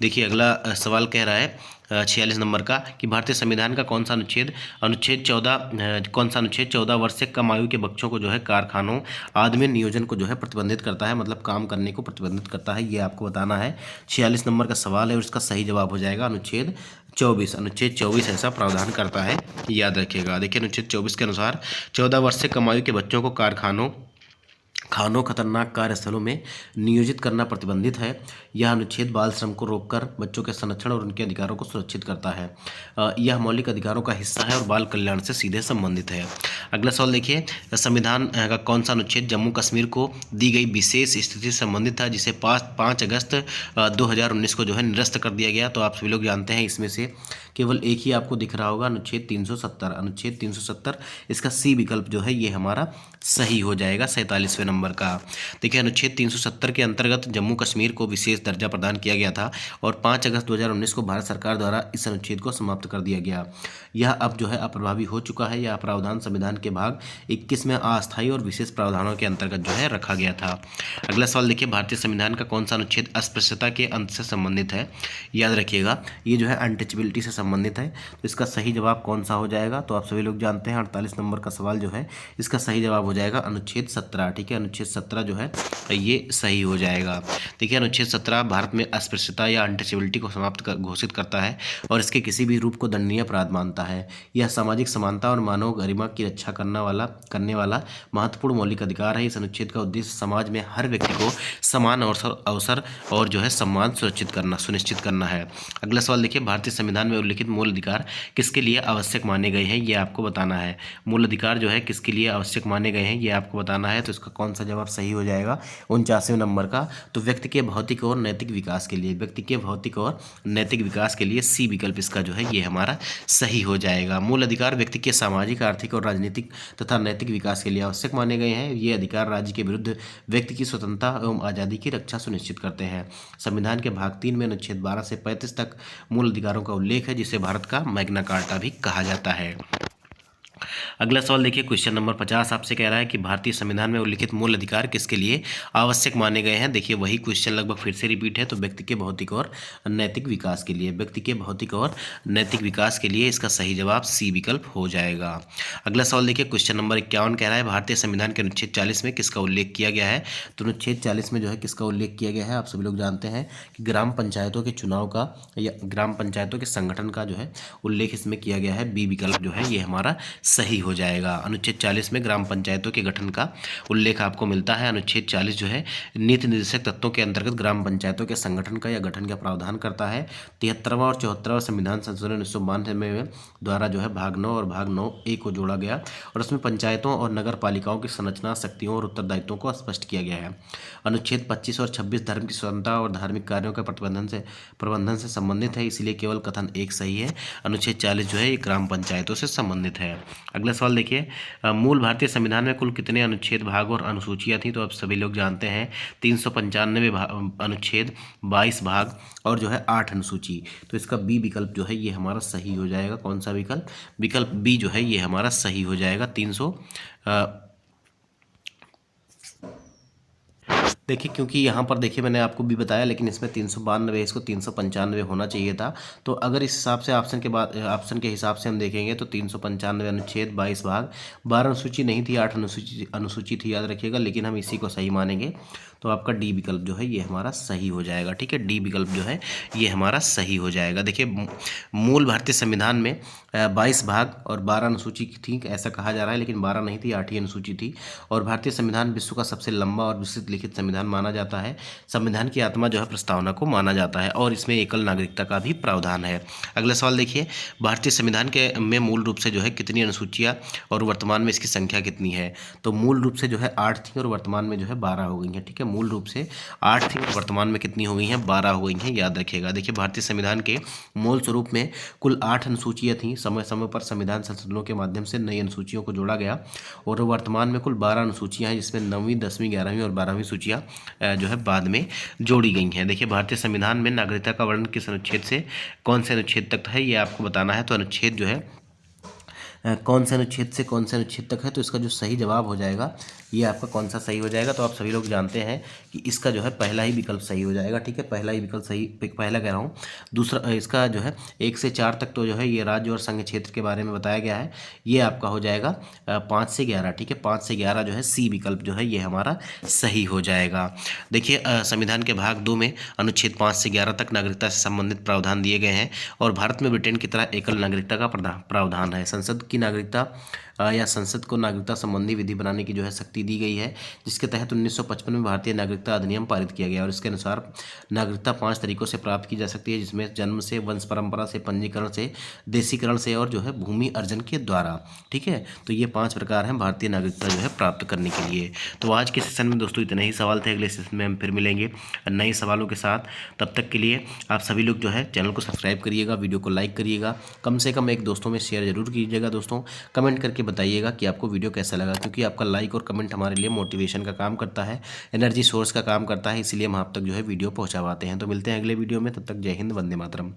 देखिए अगला सवाल कह रहा है 46 नंबर का कि भारतीय संविधान का कौन सा अनुच्छेद कौन सा अनुच्छेद 14 वर्ष से कम आयु के बच्चों को जो है कारखानों आदि में नियोजन को जो है प्रतिबंधित करता है, मतलब काम करने को प्रतिबंधित करता है। ये आपको बताना है। 46 नंबर का सवाल है और इसका सही जवाब हो जाएगा अनुच्छेद 24। अनुच्छेद 24 ऐसा प्रावधान करता है, याद रखिएगा। देखिए अनुच्छेद 24 के अनुसार 14 वर्ष से कम आयु के बच्चों को खानों खतरनाक कार्यस्थलों में नियोजित करना प्रतिबंधित है। यह अनुच्छेद बाल श्रम को रोककर बच्चों के संरक्षण और उनके अधिकारों को सुरक्षित करता है। यह मौलिक अधिकारों का हिस्सा है और बाल कल्याण से सीधे संबंधित है। अगला सवाल देखिए संविधान का कौन सा अनुच्छेद जम्मू कश्मीर को दी गई विशेष स्थिति से संबंधित था जिसे 5 अगस्त 2019 को जो है निरस्त कर दिया गया। तो आप सभी लोग जानते हैं इसमें से केवल एक ही आपको दिख रहा होगा, अनुच्छेद 370। अनुच्छेद 370 इसका सी विकल्प जो है ये हमारा सही हो जाएगा 47वें नंबर का। देखिए अनुच्छेद 370 के अंतर्गत जम्मू कश्मीर को विशेष दर्जा प्रदान किया गया था और 5 अगस्त 2019 को भारत सरकार द्वारा इस अनुच्छेद को समाप्त कर दिया गया। यह अब जो है अप्रभावी हो चुका है। यह प्रावधान संविधान के भाग 21 में अस्थायी और विशेष प्रावधानों के अंतर्गत जो है रखा गया था। अगला सवाल देखिए भारतीय संविधान का कौन सा अनुच्छेद अस्पृश्यता के अंत से संबंधित है। याद रखिएगा ये जो है अनटचेबिलिटी से संबंधित है। तो इसका सही जवाब कौन सा हो जाएगा तो आप सभी लोग जानते हैं 48 नंबर का सवाल जो है इसका सही जवाब हो जाएगा अनुच्छेद 17। ठीक है, अनुच्छेद 17 जो है ये सही हो जाएगा। देखिए अनुच्छेद 17 भारत में अस्पृश्यता या अनटचेबिलिटी को समाप्त घोषित करता है और इसके किसी भी रूप को दंडनीय अपराध मानता है। यह सामाजिक समानता और मानव गरिमा की रक्षा करने वाला महत्वपूर्ण मौलिक अधिकार है। इस अनुच्छेद का उद्देश्य समाज में हर व्यक्ति को समान अवसर और जो है सम्मान सुनिश्चित करना है। अगला सवाल देखिए भारतीय संविधान में उल्लिखित उल्लिखित मूल अधिकार किसके लिए आवश्यक माने गए हैं, ये आपको बताना है। मूल अधिकार जो है किसके लिए आवश्यक माने गए हैं, ये आपको बताना है। तो इसका कौन सा जवाब सही हो जाएगा 49वें नंबर का? तो व्यक्ति के भौतिक और नैतिक विकास के लिए, व्यक्ति के भौतिक और नैतिक विकास के लिए सी विकल्प इसका जो है ये हमारा सही हो जाएगा। मूल अधिकार व्यक्ति के सामाजिक, आर्थिक और राजनीतिक तथा नैतिक विकास के लिए आवश्यक माने गए हैं। ये अधिकार राज्य के विरुद्ध व्यक्ति की स्वतंत्रता एवं आज़ादी की रक्षा सुनिश्चित करते हैं। संविधान के भाग 3 में अनुच्छेद 12 से 35 तक मूल अधिकारों का उल्लेख है, जिसे भारत का मैग्ना कार्टा भी कहा जाता है। अगला सवाल देखिए, क्वेश्चन नंबर 50 आपसे कह रहा है कि भारतीय संविधान में उल्लिखित मूल अधिकार किसके लिए आवश्यक माने गए हैं। देखिए वही क्वेश्चन लगभग फिर से रिपीट है। तो व्यक्ति के भौतिक और नैतिक विकास के लिए, व्यक्ति के भौतिक और नैतिक विकास के लिए इसका सही जवाब सी विकल्प हो जाएगा। अगला सवाल देखिए, क्वेश्चन नंबर 51 कह रहा है भारतीय संविधान के अनुच्छेद 40 में किसका उल्लेख किया गया है। तो अनुच्छेद 40 में जो है किसका उल्लेख किया गया है, आप सभी लोग जानते हैं कि ग्राम पंचायतों के चुनाव का या ग्राम पंचायतों के संगठन का जो है उल्लेख इसमें किया गया है। बी विकल्प जो है ये हमारा सही हो जाएगा। अनुच्छेद 40 में ग्राम पंचायतों के गठन का उल्लेख आपको मिलता है। अनुच्छेद 40 जो है नीति निर्देशक तत्वों के अंतर्गत ग्राम पंचायतों के संगठन का या गठन का प्रावधान करता है। 73वां और 74वां संविधान संशोधन 1992 में द्वारा जो है भाग 9 और भाग 9A को जोड़ा गया और उसमें पंचायतों और नगर पालिकाओं की संरचना, शक्तियों और उत्तरदायित्वों को स्पष्ट किया गया है। अनुच्छेद 25 और 26 धर्म की स्वतंत्रता और धार्मिक कार्यों के प्रबंधन से संबंधित है, इसलिए केवल कथन एक सही है। अनुच्छेद 40 जो है ये ग्राम पंचायतों से संबंधित है। अगला सवाल देखिए, मूल भारतीय संविधान में कुल कितने अनुच्छेद, भाग और अनुसूचियां थी। तो आप सभी लोग जानते हैं 395 अनुच्छेद, 22 भाग और जो है 8 अनुसूची। तो इसका बी विकल्प जो है ये हमारा सही हो जाएगा। कौन सा विकल्प? विकल्प बी जो है ये हमारा सही हो जाएगा। 300 देखिए, क्योंकि यहाँ पर देखिए मैंने आपको भी बताया, लेकिन इसमें 392 है, इसको 395 होना चाहिए था। तो अगर इस हिसाब से ऑप्शन के बाद ऑप्शन के हिसाब से हम देखेंगे तो 395 अनुच्छेद, 22 भाग, 12 अनुसूची नहीं थी, 8 अनुसूची थी, याद रखिएगा। लेकिन हम इसी को सही मानेंगे। तो आपका डी विकल्प जो है ये हमारा सही हो जाएगा। ठीक है, डी विकल्प जो है ये हमारा सही हो जाएगा। देखिए मूल भारतीय संविधान में 22 भाग और 12 अनुसूची थी, ऐसा कहा जा रहा है, लेकिन 12 नहीं थी, 8 ही अनुसूची थी। और भारतीय संविधान विश्व का सबसे लंबा और विस्तृत लिखित संविधान माना जाता है। संविधान की आत्मा जो है प्रस्तावना को माना जाता है और इसमें एकल नागरिकता का भी प्रावधान है। अगला सवाल देखिए, भारतीय संविधान के में मूल रूप से जो है कितनी अनुसूचियाँ और वर्तमान में इसकी संख्या कितनी है। तो मूल रूप से जो है 8 थी और वर्तमान में जो है 12 हो गई हैं। ठीक है, मूल रूप से 8 थी और वर्तमान में कितनी हो गई हैं, 12 हो गई हैं, याद रखिएगा। देखिए भारतीय संविधान के मूल स्वरूप में कुल 8 अनुसूचियाँ थीं। समय समय पर संविधान संशोधनों के माध्यम से नई अनुसूचियों को जोड़ा गया और वर्तमान में कुल 12 अनुसूचियाँ हैं, जिसमें 9वीं, 10वीं, 11वीं और 12वीं सूचियाँ जो है बाद में जोड़ी गई हैं। देखिए भारतीय संविधान में नागरिकता का वर्णन किस अनुच्छेद से कौन से अनुच्छेद तक है, ये आपको बताना है। तो अनुच्छेद जो है कौन से अनुच्छेद से कौन से अनुच्छेद तक है। तो इसका जो सही जवाब हो जाएगा ये आपका कौन सा सही हो जाएगा। तो आप सभी लोग जानते हैं कि इसका जो है पहला ही विकल्प सही हो जाएगा। ठीक है, पहला ही विकल्प सही, पहला कह रहा हूँ। दूसरा इसका जो है 1 से 4 तक तो जो है ये राज्य और संघ क्षेत्र के बारे में बताया गया है, ये आपका हो जाएगा 5 से 11। ठीक है, 5 से 11 जो है सी विकल्प जो है ये हमारा सही हो जाएगा। देखिए संविधान के भाग 2 में अनुच्छेद 5 से 11 तक नागरिकता से संबंधित प्रावधान दिए गए हैं और भारत में ब्रिटेन की तरह एकल नागरिकता का प्रावधान है। संसद की नागरिकता या संसद को नागरिकता संबंधी विधि बनाने की जो है शक्ति दी गई है, जिसके तहत 1955 में भारतीय नागरिकता अधिनियम पारित किया गया और इसके अनुसार नागरिकता 5 तरीकों से प्राप्त की जा सकती है, जिसमें जन्म से, वंश परंपरा से, पंजीकरण से, देशीकरण से और जो है भूमि अर्जन के द्वारा। ठीक है, तो ये 5 प्रकार हैं भारतीय नागरिकता जो है प्राप्त करने के लिए। तो आज के सेशन में दोस्तों इतने ही सवाल थे। अगले सेशन में हम फिर मिलेंगे नए सवालों के साथ। तब तक के लिए आप सभी लोग जो है चैनल को सब्सक्राइब करिएगा, वीडियो को लाइक करिएगा, कम से कम एक दोस्तों में शेयर जरूर कीजिएगा। दोस्तों कमेंट करके बताइएगा कि आपको वीडियो कैसा लगा, क्योंकि आपका लाइक और कमेंट हमारे लिए मोटिवेशन का काम करता है, एनर्जी सोर्स का काम करता है, इसलिए हम आप तक जो है वीडियो पहुंचा पाते हैं। तो मिलते हैं अगले वीडियो में, तब तक जय हिंद, वंदे मातरम।